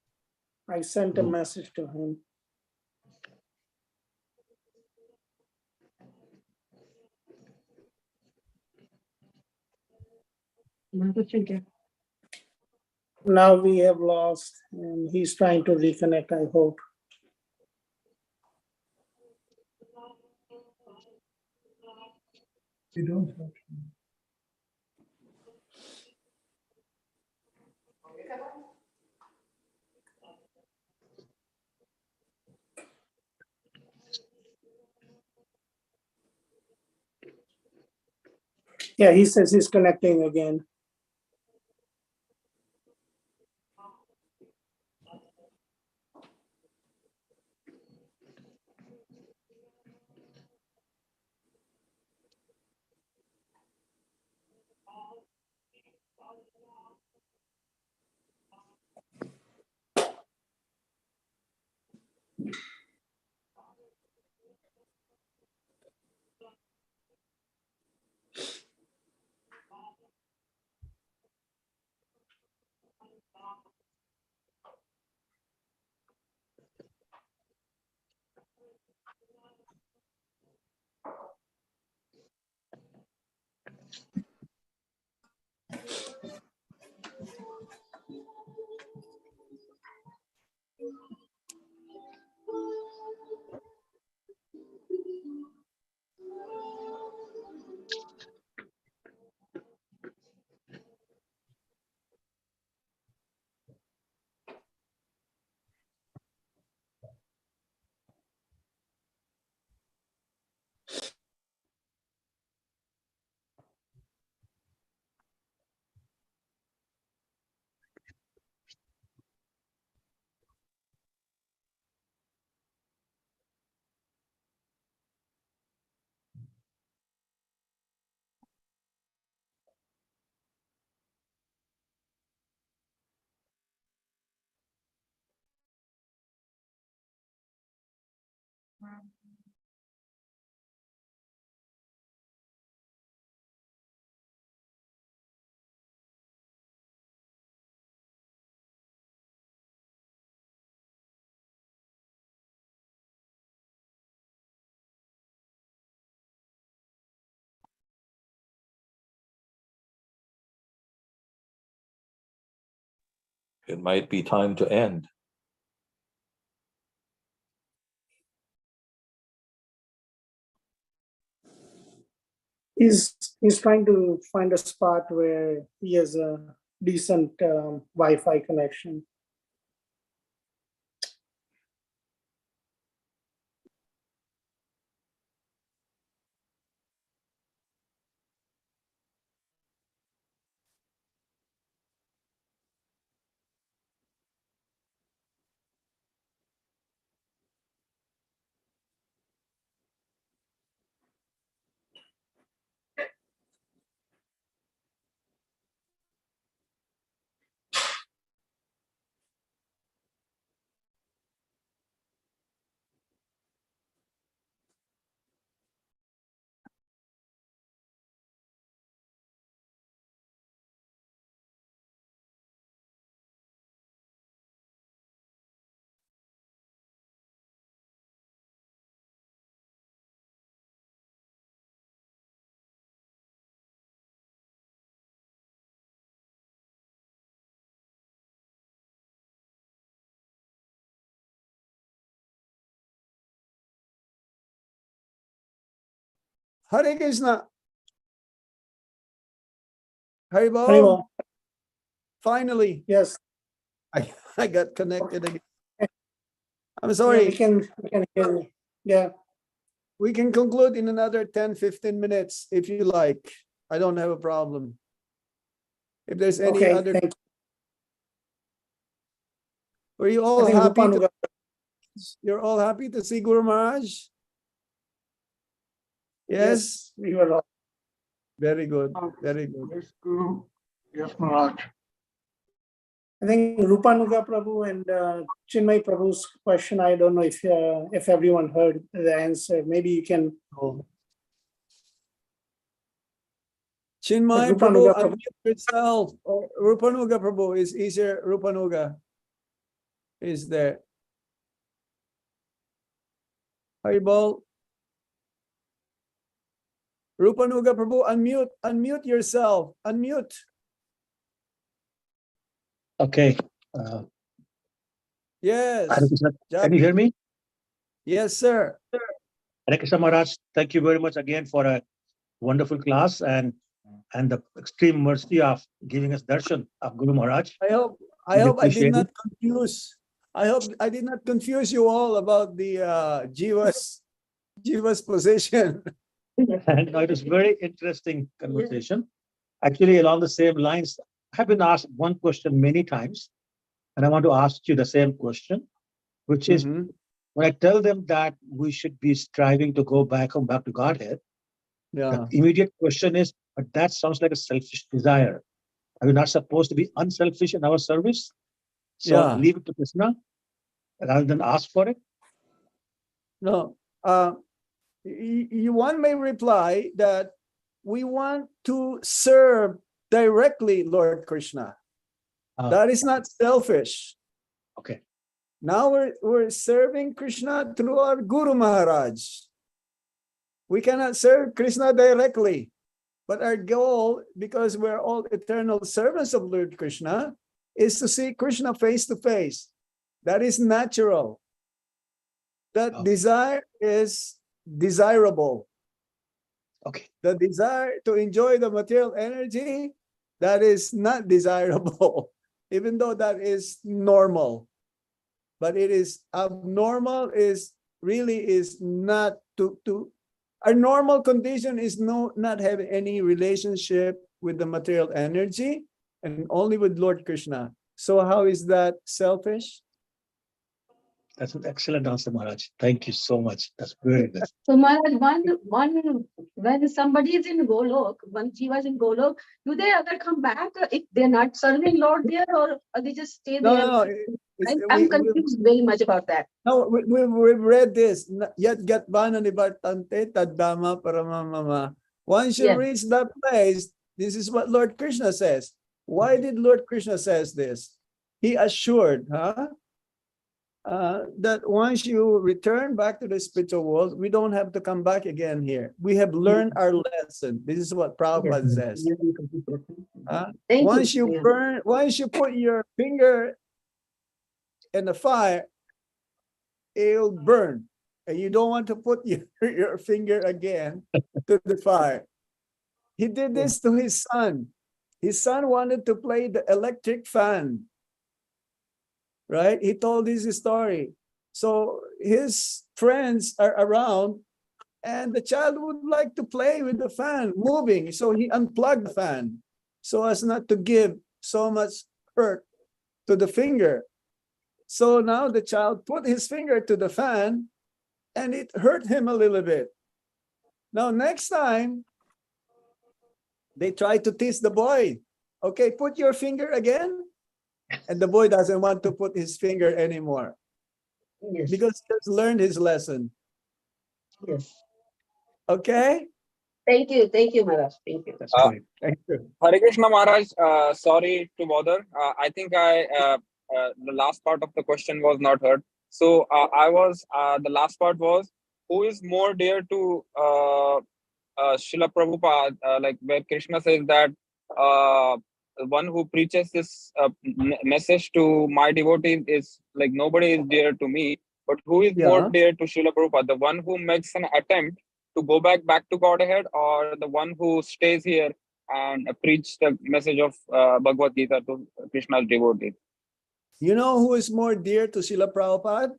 I sent a message to him. Now we have lost, and he's trying to reconnect, I hope. You don't have. Yeah, he says he's connecting again. It might be time to end. He's trying to find a spot where he has a decent Wi-Fi connection. Hare Krishna. Haribol. Haribol. Finally. Yes. I got connected again. I'm Yeah, sorry. we can hear you. Yeah. We can conclude in another 10, 15 minutes if you like. I don't have a problem. If there's any Okay, other. thank you. Were you I all think happy? Rupanuga. You're all happy to see Guru Maharaj? Yes. We were all. Very good. Very good. Yes, Guru. Yes, Maharaj. I think Rupanuga Prabhu and Chinmay Prabhu's question, I don't know if everyone heard the answer. Maybe you can. Chinmay Rupanuga Prabhu, Prabhu. unmute yourself. Or Rupanuga Prabhu is easier. Rupanuga is there. Haribol. Rupanuga Prabhu, unmute yourself. Unmute. Okay. Yes. Hare Krishna. Can you hear me? Yes, sir. Hare Krishna Maharaj, thank you very much again for a wonderful class and the extreme mercy of giving us darshan of Guru Maharaj. I hope I did not confuse. I hope I did not confuse you all about the Jiva's position. And it was very interesting conversation. Actually, along the same lines, I have been asked one question many times, and I want to ask you the same question, which is when I tell them that we should be striving to go back to Godhead, the immediate question is, but that sounds like a selfish desire. Are we not supposed to be unselfish in our service? So leave it to Krishna rather than ask for it? No. One may reply that we want to serve directly Lord Krishna. That is not selfish. Okay. Now we're serving Krishna through our Guru Maharaj. We cannot serve Krishna directly, but our goal, because we're all eternal servants of Lord Krishna, is to see Krishna face to face. That is natural. That desire is desirable. Okay. The desire to enjoy the material energy, that is not desirable, even though that is normal. But it is abnormal, is not to our normal condition is not have any relationship with the material energy and only with Lord Krishna. So how is that selfish? That's an excellent answer, Maharaj. Thank you so much. That's very good. So Maharaj, when somebody is in Golok, one Jiva is in Golok, do they ever come back if they're not serving Lord there, or they just stay there? No. I'm confused very much about that. No, we've read this. Yat gatbana nibartante tadama paramamama. Once you Yes. reach that place, this is what Lord Krishna says. Why did Lord Krishna says this? He assured, that once you return back to the spiritual world, we don't have to come back again here. We have learned our lesson. This is what Prabhupada says. Once you put your finger in the fire, it'll burn. And you don't want to put your finger again to the fire. He did this to his son. His son wanted to play the electric fan. Right? He told this story. So his friends are around and the child would like to play with the fan moving. So he unplugged the fan so as not to give so much hurt to the finger. So now the child put his finger to the fan and it hurt him a little bit. Now, next time they try to tease the boy. Okay, put your finger again. And the boy doesn't want to put his finger anymore. Yes. Because he has learned his lesson. Yes. Okay? Thank you, Maharaj. Thank you. That's great. Thank you. Hare Krishna Maharaj, sorry to bother. I think the last part of the question was not heard. So the last part was, who is more dear to Srila Prabhupada, like where Krishna says that the one who preaches this message to my devotees is like nobody is dear to me, but who is more dear to Srila Prabhupada? The one who makes an attempt to go back to Godhead, or the one who stays here and preach the message of Bhagavad Gita to Krishna's devotees? You know who is more dear to Srila Prabhupada?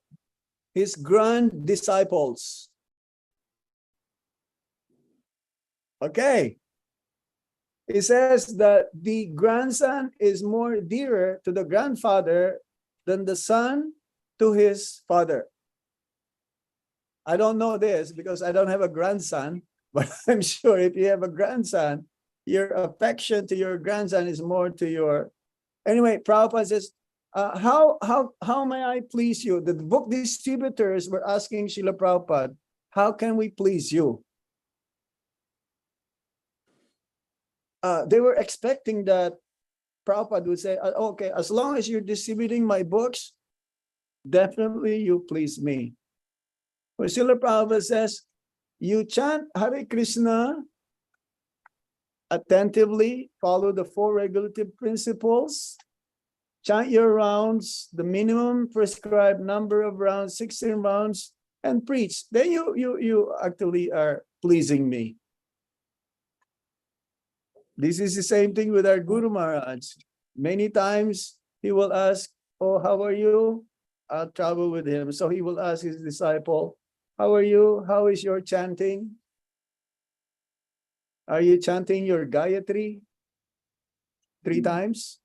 His grand disciples. Okay. He says that the grandson is more dearer to the grandfather than the son to his father. I don't know this because I don't have a grandson, but I'm sure if you have a grandson, your affection to your grandson is more to your... Anyway, Prabhupada says, how may I please you? The book distributors were asking Srila Prabhupada, how can we please you? They were expecting that Prabhupada would say, okay, as long as you're distributing my books, definitely you please me. But Srila Prabhupada says, you chant Hare Krishna attentively, follow the 4 regulative principles, chant your rounds, the minimum prescribed number of rounds, 16 rounds, and preach. Then you actually are pleasing me. This is the same thing with our Guru Maharaj. Many times he will ask, oh, how are you? I'll travel with him. So he will ask his disciple, how are you? How is your chanting? Are you chanting your Gayatri 3 times?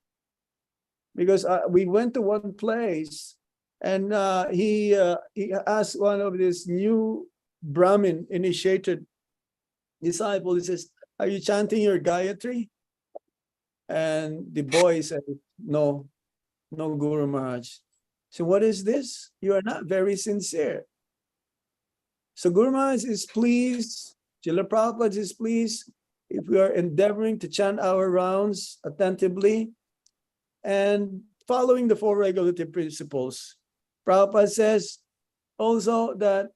Because we went to one place and he asked one of these new Brahmin initiated disciples, he says, are you chanting your Gayatri? And the boy said, no, Guru Maharaj. So what is this? You are not very sincere. So Guru Maharaj is pleased, Srila Prabhupada is pleased if we are endeavoring to chant our rounds attentively and following the 4 regulative principles. Prabhupada says also that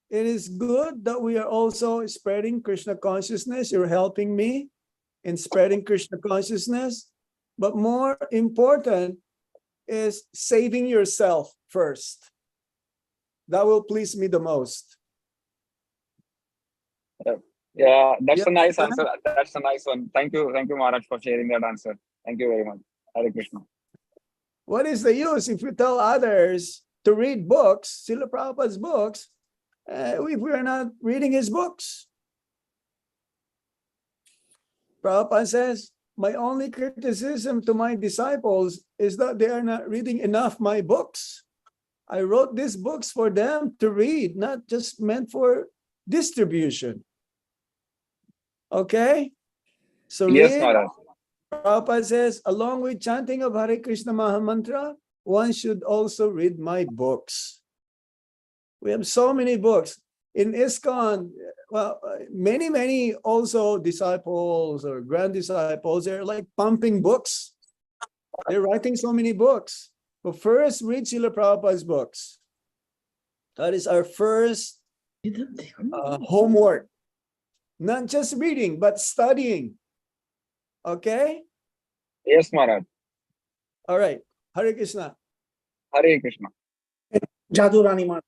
it is good that we are also spreading Krishna consciousness. You're helping me in spreading Krishna consciousness. But more important is saving yourself first. That will please me the most. Yeah, that's a nice answer. That's a nice one. Thank you, Maharaj, for sharing that answer. Thank you very much. Hare Krishna. What is the use if you tell others to read books, Srila Prabhupada's books, if we're not reading his books? Prabhupada says, my only criticism to my disciples is that they are not reading enough my books. I wrote these books for them to read, not just meant for distribution. Okay? So yes, read. Maharaj. Prabhupada says, along with chanting of Hare Krishna Mahamantra, one should also read my books. We have so many books. In ISKCON, well, many also disciples or grand disciples, they're like pumping books. They're writing so many books. But first, read Srila Prabhupada's books. That is our first homework. Not just reading, but studying. Okay? Yes, Maharaj. All right. Hare Krishna. Hare Krishna. Jadu Rani Maharaj.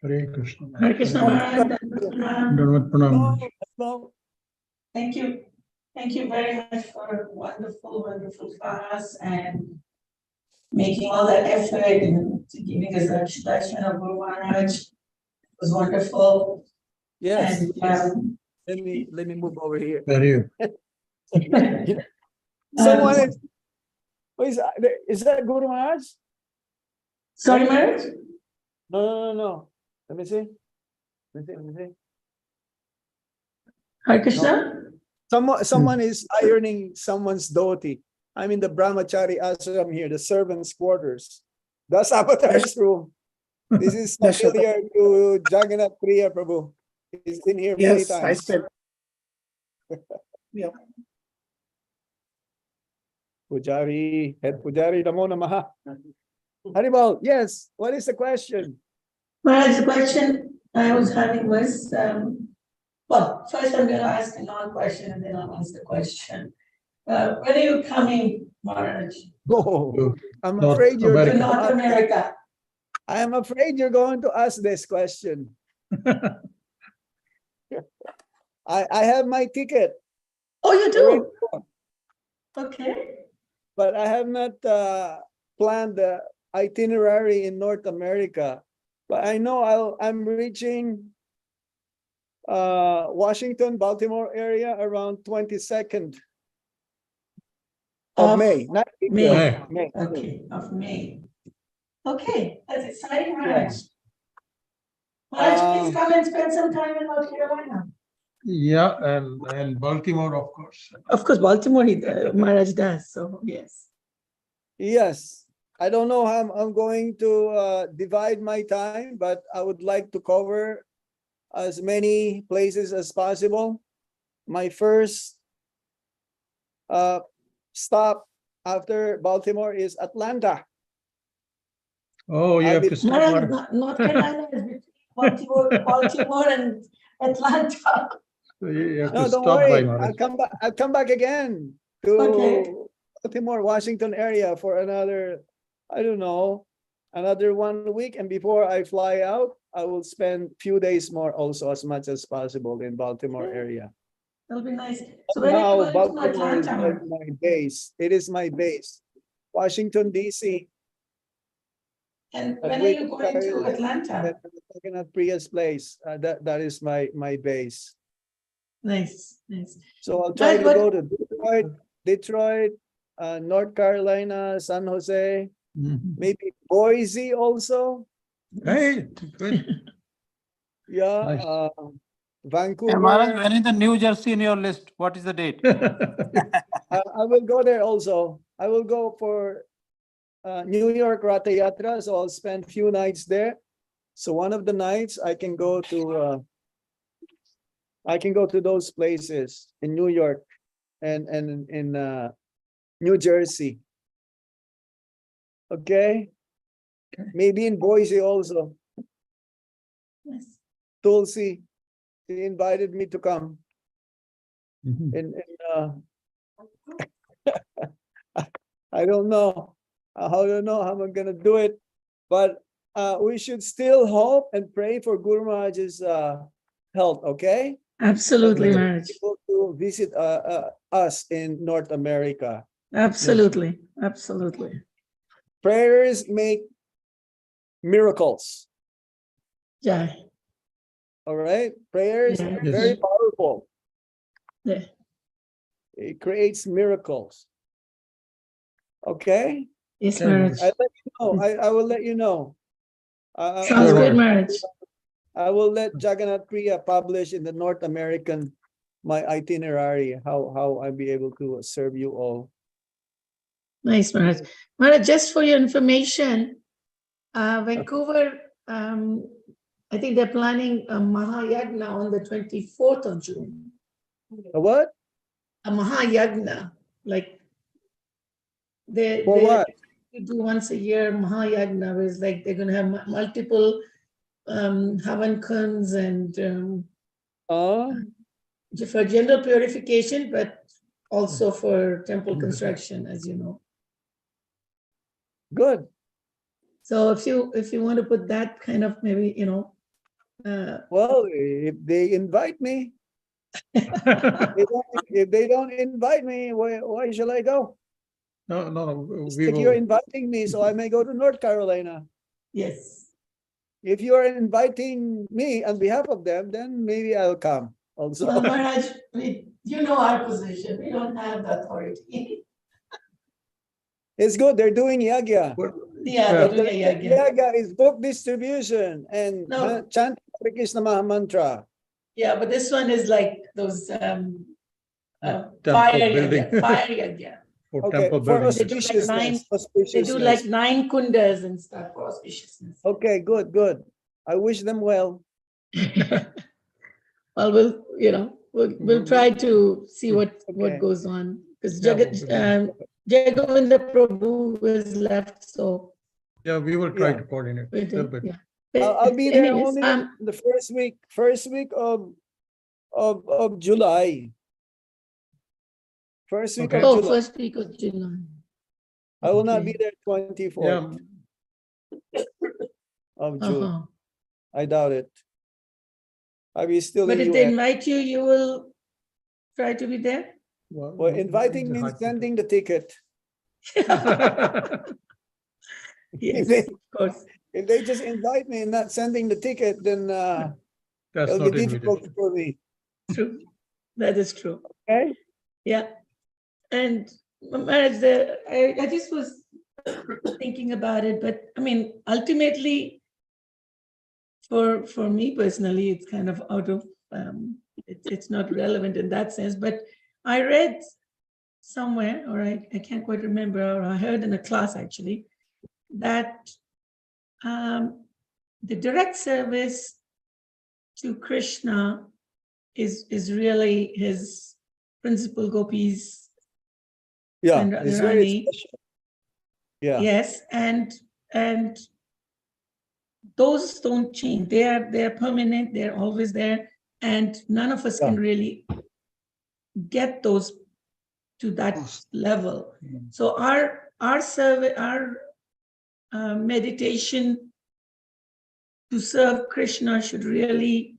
Hare Krishna. Hare Krishna Maharaj. Dandavat Pranam. Well, Thank you. Thank you very much for a wonderful, wonderful class and making all that effort and giving us that introduction of Guru Maharaj. It was wonderful. yes. And, Let me move over here. Very Someone is. Oh, is that Guru Maharaj? Sorry, Maharaj? No. Let me see. Hare Krishna? Someone is ironing someone's dhoti. I'm in the Brahmachari ashram here, the servants' quarters. That's Avatar's room. This is familiar to Jagannath Priya Prabhu. He's been here many Yes, I times. said. Yeah. Pujari, head Pujari, Namo Namaha. Haribal, yes, what is the question? Maharaj, the question I was having was, well, first I'm going to ask a non-question and then I'll ask the question. When are you coming, Maharaj? Oh, I'm North afraid you're To going to North America. I am afraid you're going to ask this question. I have my ticket. Oh, you do? Okay. But I have not planned the itinerary in North America. But I know I'm reaching Washington, Baltimore area around 22nd of May. Not April, May. Okay, of May. Okay, that's exciting, Maharaj. Yes. Maharaj, please come and spend some time in North Carolina. Yeah, and Baltimore, of course. Of course, Baltimore, Maharaj does, so yes. Yes. I don't know how I'm going to divide my time, but I would like to cover as many places as possible. My first stop after Baltimore is Atlanta. Oh, you have to stop. Maharaj, North Carolina is between Baltimore and Atlanta. So you have No, to don't stop by, worry. Maharaj. I'll come back again to Okay. Baltimore, Washington area for another, I don't know, another 1 week. And before I fly out, I will spend few days more also, as much as possible in Baltimore area. That'll be nice. So when are Now you going to Baltimore is Atlanta? like my base. It is my base. Washington, DC. And when are you going to Atlanta? Jagannath Priya's place. That is my base. Nice, nice. So I'll try to But- go to Detroit, North Carolina, San Jose, maybe Boise also. Hey, good. Yeah, Nice. Vancouver. Maharaj, when is the New Jersey in your list? What is the date? I will go there also. I will go for New York Ratha Yatra, so I'll spend few nights there. So one of the nights I can go to those places in New York and in New Jersey. Okay? Maybe in Boise also. Yes. Tulsi, she invited me to come. I don't know. I don't know how I'm gonna do it, but we should still hope and pray for Guru Maharaj's health, okay? Absolutely, And Maharaj. people to visit us in North America. Absolutely, absolutely. Prayers make miracles. Yeah. All right? Prayers Yeah. are very powerful. Yeah. It creates miracles. Okay? Yes, Maharaj. I let you know. I will let you know. Sounds good, Maharaj. I will let Jagannath Priya publish in the North American my itinerary, how I'll be able to serve you all. Nice, Maharaj. Maharaj, just for your information, Vancouver, I think they're planning a Mahayagna on the 24th of June. A what? A Mahayagna, like they For what? do once a year. Mahayagna is like they're going to have multiple Havan Kunds and for general purification, but also for temple construction, as you know. Good. So if you want to put that kind of maybe, you know. Well, if they invite me, if they don't invite me, why shall I go? No. It's like you're inviting me, so I may go to North Carolina. Yes. If you are inviting me on behalf of them, then maybe I'll come also. Well, Maharaj, you know our position. We don't have the authority. It's good. They're doing yagya. Yeah, they're doing yagya. Yagya is book distribution and chanting Hare Krishna Maha Mantra. Yeah, but this one is like those fire building. yagya. Fire yagya. For Okay, temple for building. They do like 9 kundas and stuff for auspiciousness. Okay, good. I wish them well. Well, we'll try to see what goes on, because Jagavinda Prabhu is left, so. Yeah, we will try to coordinate a little bit. I'll be there Anyways, only the first week of July. First week of July. First week of July. I will not be there 24th of June. I doubt it. I'll be still But in if they US. invite you, you will try to be there? Well, inviting means sending the ticket. Yes, If of course. If they just invite me and not sending the ticket, then That's it'll not be difficult for me. True. That is true. Okay. Yeah. And Maharaj, I just was thinking about it, but I mean, ultimately, for me personally, it's kind of out of, it's not relevant in that sense, but I read somewhere, or I can't quite remember, or I heard in a class actually, that the direct service to Krishna is really his principal gopis. Yeah, and it's Radharani. very special. Yeah. Yes, and those don't change. They're permanent. They're always there, and none of us can really get those to that level. So our survey, our meditation to serve Krishna should really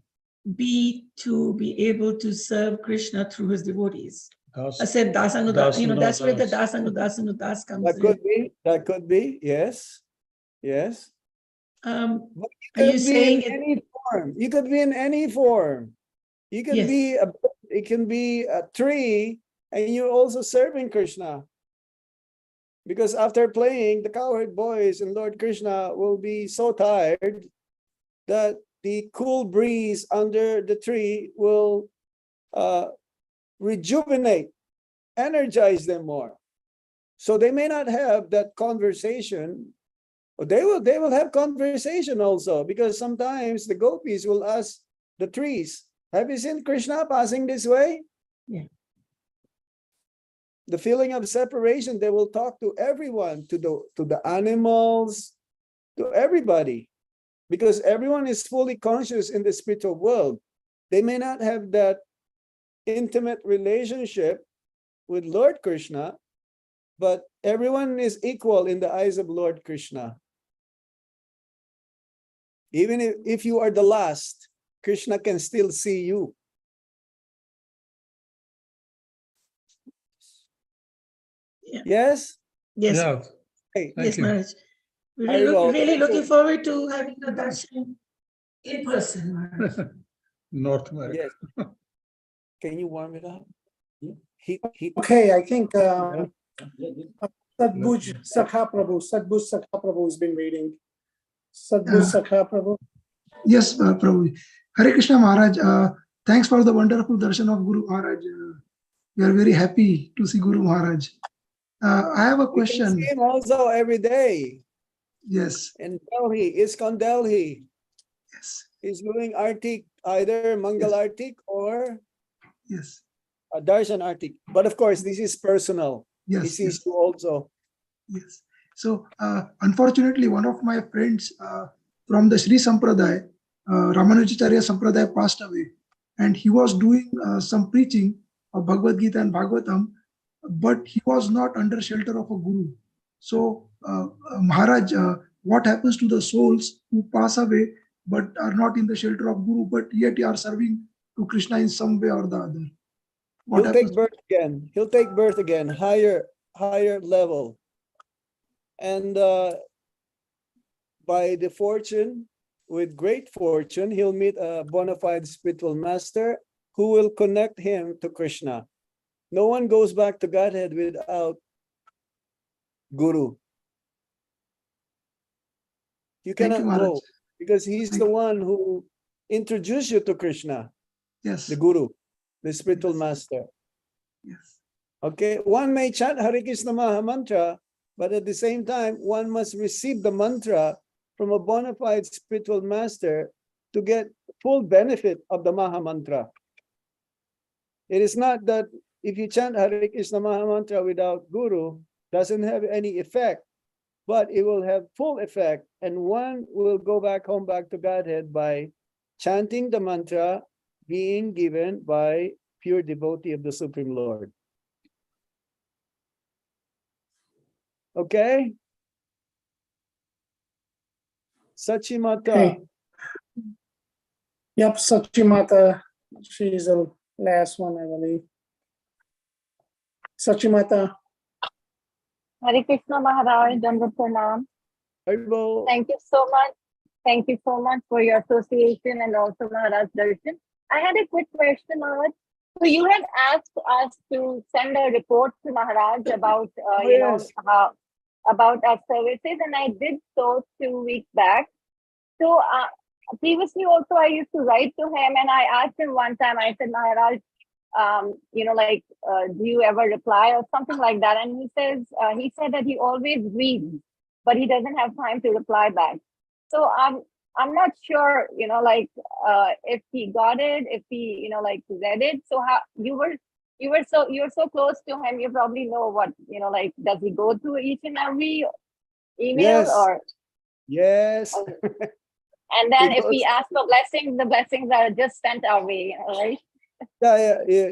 be to be able to serve Krishna through his devotees. I said Dasanudas, that's where the Dasanudas comes in. That could be, yes. Yes. Are You you could be saying in any form? You could be in any form. You can be it can be a tree, and you're also serving Krishna. Because after playing, the cowherd boys and Lord Krishna will be so tired that the cool breeze under the tree will rejuvenate, energize them more. So they may not have that conversation, but they will have conversation also, because sometimes the gopis will ask the trees, have you seen Krishna passing this way? Yeah. The feeling of separation, they will talk to everyone, to the animals, to everybody, because everyone is fully conscious in the spiritual world. They may not have that intimate relationship with Lord Krishna, but everyone is equal in the eyes of Lord Krishna. Even if you are the last, Krishna can still see you. Yes? Yes. Yeah. Hey, Yes, Maharaj. We're Haribol. really looking forward to having the darshan in person, Maharaj. North America. Yes. Can you warm it up? Heat. Okay, I think Sadbhuj Sakha Prabhu has been waiting. Sadbhuj Sakha Prabhu. Yes, Prabhu. Hare Krishna Maharaj, thanks for the wonderful darshan of Guru Maharaj. We are very happy to see Guru Maharaj. I have a You can question. see him also every day Yes, in Delhi, ISKCON Delhi. yes, He's doing Artik, either Mangal Artik or yes, Darshan Artik. But of course, this is personal. He yes, sees yes, you also. yes. So, unfortunately, one of my friends from the Sri Sampradaya, Ramanujacharya Sampradaya, passed away, and he was doing some preaching of Bhagavad Gita and Bhagavatam, but he was not under shelter of a guru. So, Maharaj, what happens to the souls who pass away but are not in the shelter of guru, but yet are serving to Krishna in some way or the other? What He'll happens? take birth again. He'll take birth again, higher level. And by the fortune, with great fortune, he'll meet a bona fide spiritual master who will connect him to Krishna. No one goes back to Godhead without Guru. You Thank you, cannot Maharaj. go because he's Thank the you. one who introduced you to Krishna, Yes, the Guru, the spiritual master. yes. Okay, one may chant Hare Krishna Maha Mantra, but at the same time, one must receive the mantra from a bona fide spiritual master to get full benefit of the Maha Mantra. It is not that if you chant Hare Krishna Maha Mantra without Guru, doesn't have any effect, but it will have full effect, and one will go back home, back to Godhead by chanting the mantra being given by pure devotee of the Supreme Lord. Okay? Sachimata. Okay. Yep, Sachimata. She is the last one, I believe. Sachimata. Hare Krishna Maharaj, Dandavat Pranam. Haribol. Thank you so much. Thank you so much for your association and also Maharaj Darshan. I had a quick question, Maharaj. So you had asked us to send a report to Maharaj about, about our services, and I did so 2 weeks back. So previously also I used to write to him, and I asked him one time, I said, Maharaj, do you ever reply or something like that? And he said that he always reads, but he doesn't have time to reply back. So I'm not sure, if he got it, if he, read it. So how you're so close to him, you probably know what, does he go through each and every email? Yes. Or yes. and then if he asks for blessings, the blessings are just sent our way, right? Yeah.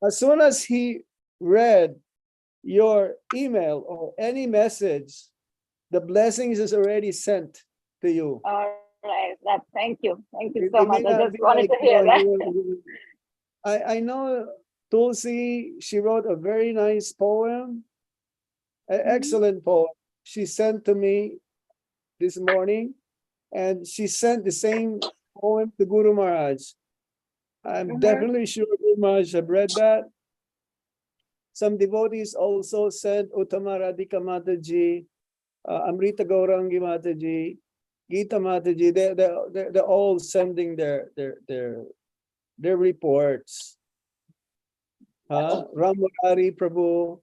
As soon as he read your email or any message, the blessings is already sent to you. All right. Thank you It so may much. I not just be wanted like, to hear that. I know Tulsi, she wrote a very nice poem, an excellent poem. She sent to me this morning, and she sent the same poem to Guru Maharaj. I'm definitely sure Guru Maharaj have read that. Some devotees also sent Uttama Radhika Mataji, Amrita Gaurangi Mataji, Gita Mataji. They're all sending their reports. Ramurari Prabhu.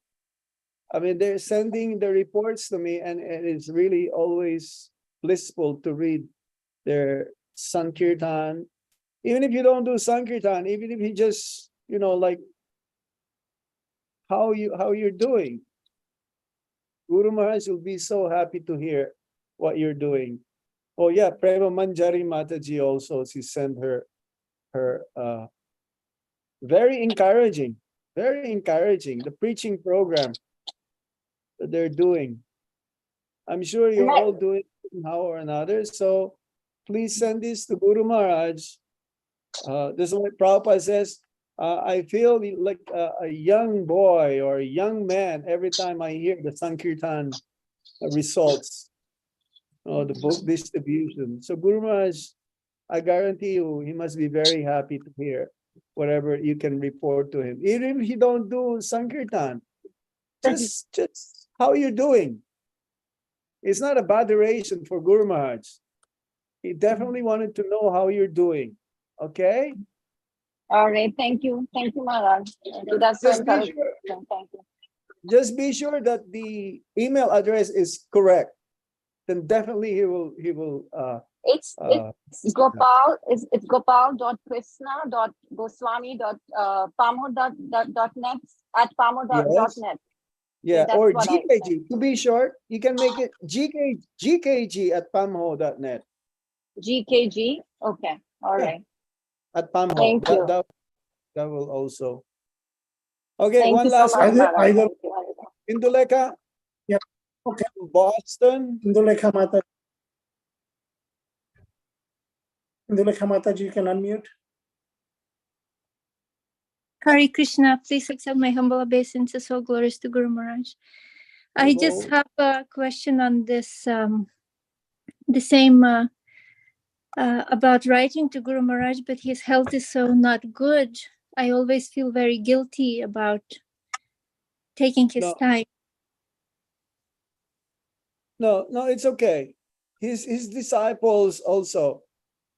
I mean, they're sending the reports to me, and it's really always blissful to read their Sankirtan. Even if you don't do Sankirtan, even if you just, like how you're doing. Guru Maharaj will be so happy to hear what you're doing. Oh yeah, Prema Manjari Mataji also, she sent her very encouraging, the preaching program that they're doing. I'm sure you're all doing it somehow or another. So please send this to Guru Maharaj. This is what Prabhupada says. I feel like a young boy or a young man every time I hear the Sankirtan results, the book distribution. So Guru Maharaj, I guarantee you, he must be very happy to hear whatever you can report to him. Even if you don't do Sankirtan, just how you're doing. It's not a botheration for Guru Maharaj. He definitely wanted to know how you're doing. Okay? All right. Thank you. Thank you, Maharaj. That's Just so be encouraging. Thank you. just be sure that the email address is correct. Then definitely he will It's Gopal. It's gopal.krishna.goswami.pamo.net at pamo.net. Yeah, that's or what I said. GKG. To be short, you can make it GKG at pamho.net. GKG. Okay. All right. At pamho. Thank you. That will also. Okay, Thank one you so last much, one. Maharaj. Thank you, Maharaj. Indulekha, Yeah. Okay. Boston. Indulekha Mata. Indulekha Mataji, you can unmute. Hare Krishna, please accept my humble obeisances. All glories to Guru Maharaj. I just have a question on this, the same about writing to Guru Maharaj, but his health is so not good. I always feel very guilty about taking his time. No, it's okay. His disciples also.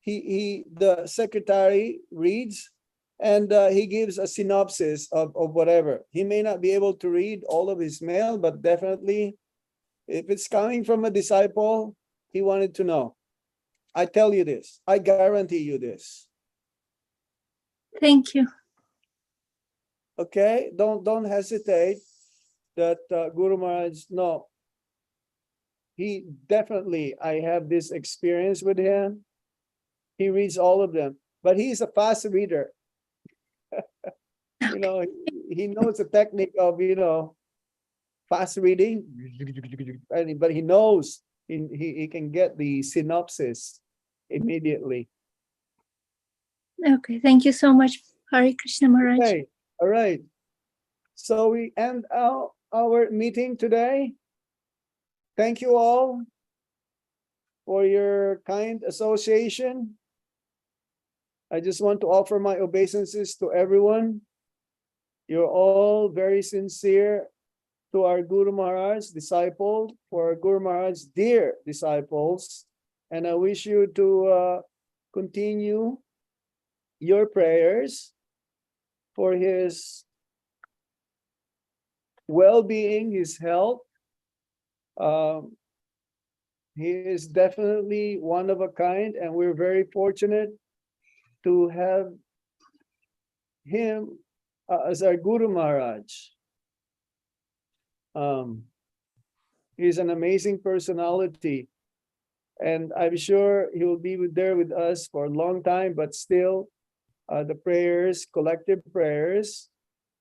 The secretary reads, and he gives a synopsis of whatever. He may not be able to read all of his mail, but definitely, if it's coming from a disciple, he wanted to know. I tell you this. I guarantee you this. Thank you. Okay, don't hesitate. That Guru Maharaj, no. He definitely, I have this experience with him. He reads all of them, but he's a fast reader. He knows the technique of, fast reading, but he knows he can get the synopsis immediately. Okay, thank you so much, Hare Krishna Maharaj. Okay, all right. So we end our meeting today. Thank you all for your kind association. I just want to offer my obeisances to everyone. You're all very sincere to our Guru Maharaj disciple, for our Guru Maharaj dear disciples. And I wish you to continue your prayers for his well-being, his health. He is definitely one of a kind, and we're very fortunate to have him as our Guru Maharaj. He's an amazing personality, and I'm sure he will be there with us for a long time, but still the prayers, collective prayers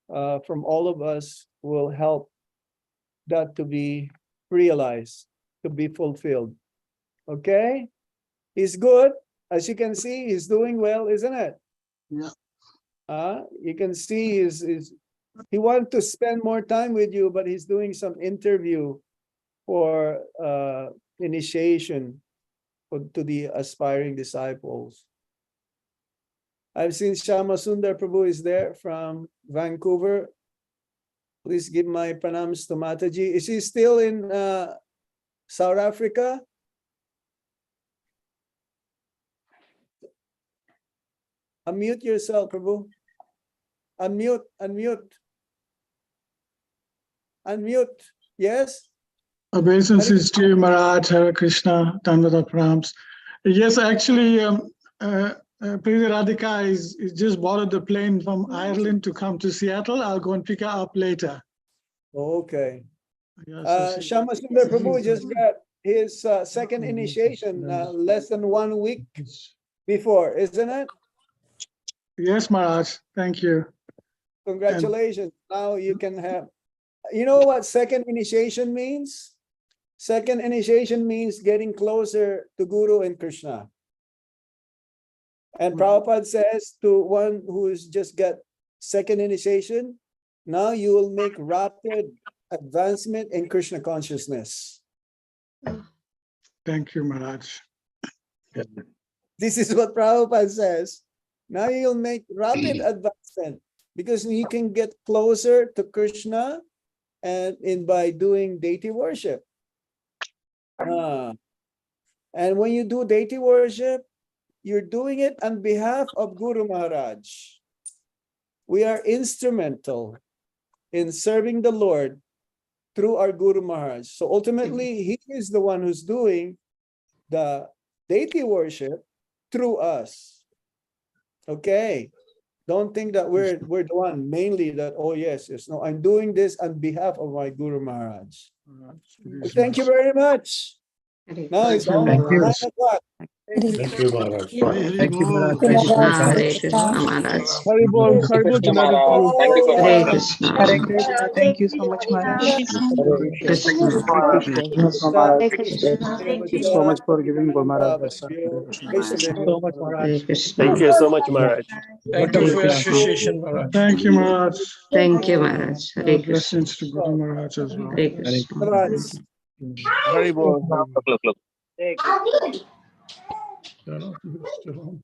from all of us will help that to be realized, to be fulfilled. Okay? He's good. As you can see, he's doing well, isn't it? Yeah. You can see he wants to spend more time with you, but he's doing some interview for initiation to the aspiring disciples. I've seen Shama Sundar Prabhu is there from Vancouver. Please give my pranams to Mataji. Is he still in South Africa? Unmute yourself, Prabhu. Unmute. Yes? Obeisances to you, Maharaj, Hare Krishna, Dandavata Pranams. Yes, actually, Priya Radhika is just boarded the plane from Ireland to come to Seattle. I'll go and pick her up later. Okay. Yeah, Shama Sundar Prabhu just got his second initiation less than 1 week before, isn't it? Yes, Maharaj. Thank you. Congratulations. Now you can have, you know what second initiation means? Second initiation means getting closer to Guru and Krishna. And Prabhupada says to one who's just got second initiation, now you will make rapid advancement in Krishna consciousness. Thank you, Maharaj. This is what Prabhupada says. Now you'll make rapid advancement because you can get closer to Krishna and by doing deity worship. And when you do deity worship, you're doing it on behalf of Guru Maharaj. We are instrumental in serving the Lord through our Guru Maharaj. So ultimately, he is the one who's doing the deity worship through us. Okay. Don't think that we're the one mainly that, oh yes, no, I'm doing this on behalf of my Guru Maharaj. Thank you very much. Now it's almost 9 o'clock. Thank you, Maharaj. Thank you, Maharaj. Krishna, Hare Krishna, Maharaj. Haribol, Thank you, Maharaj. Thank you so much. Hare Krishna. Hare Krishna. Thank you so much, Maharaj. Krishna. Thank you so much. Thank you so much for giving Guru Maharaj the Thank you so much, Maharaj. Hare Krishna. Thank you so much, Maharaj. Thank you for your appreciation, Maharaj. Thank you, Maharaj. Thank you, Maharaj. Hare More Krishna. blessings to Guru Maharaj as well. Hare Krishna. Haribol. Still on.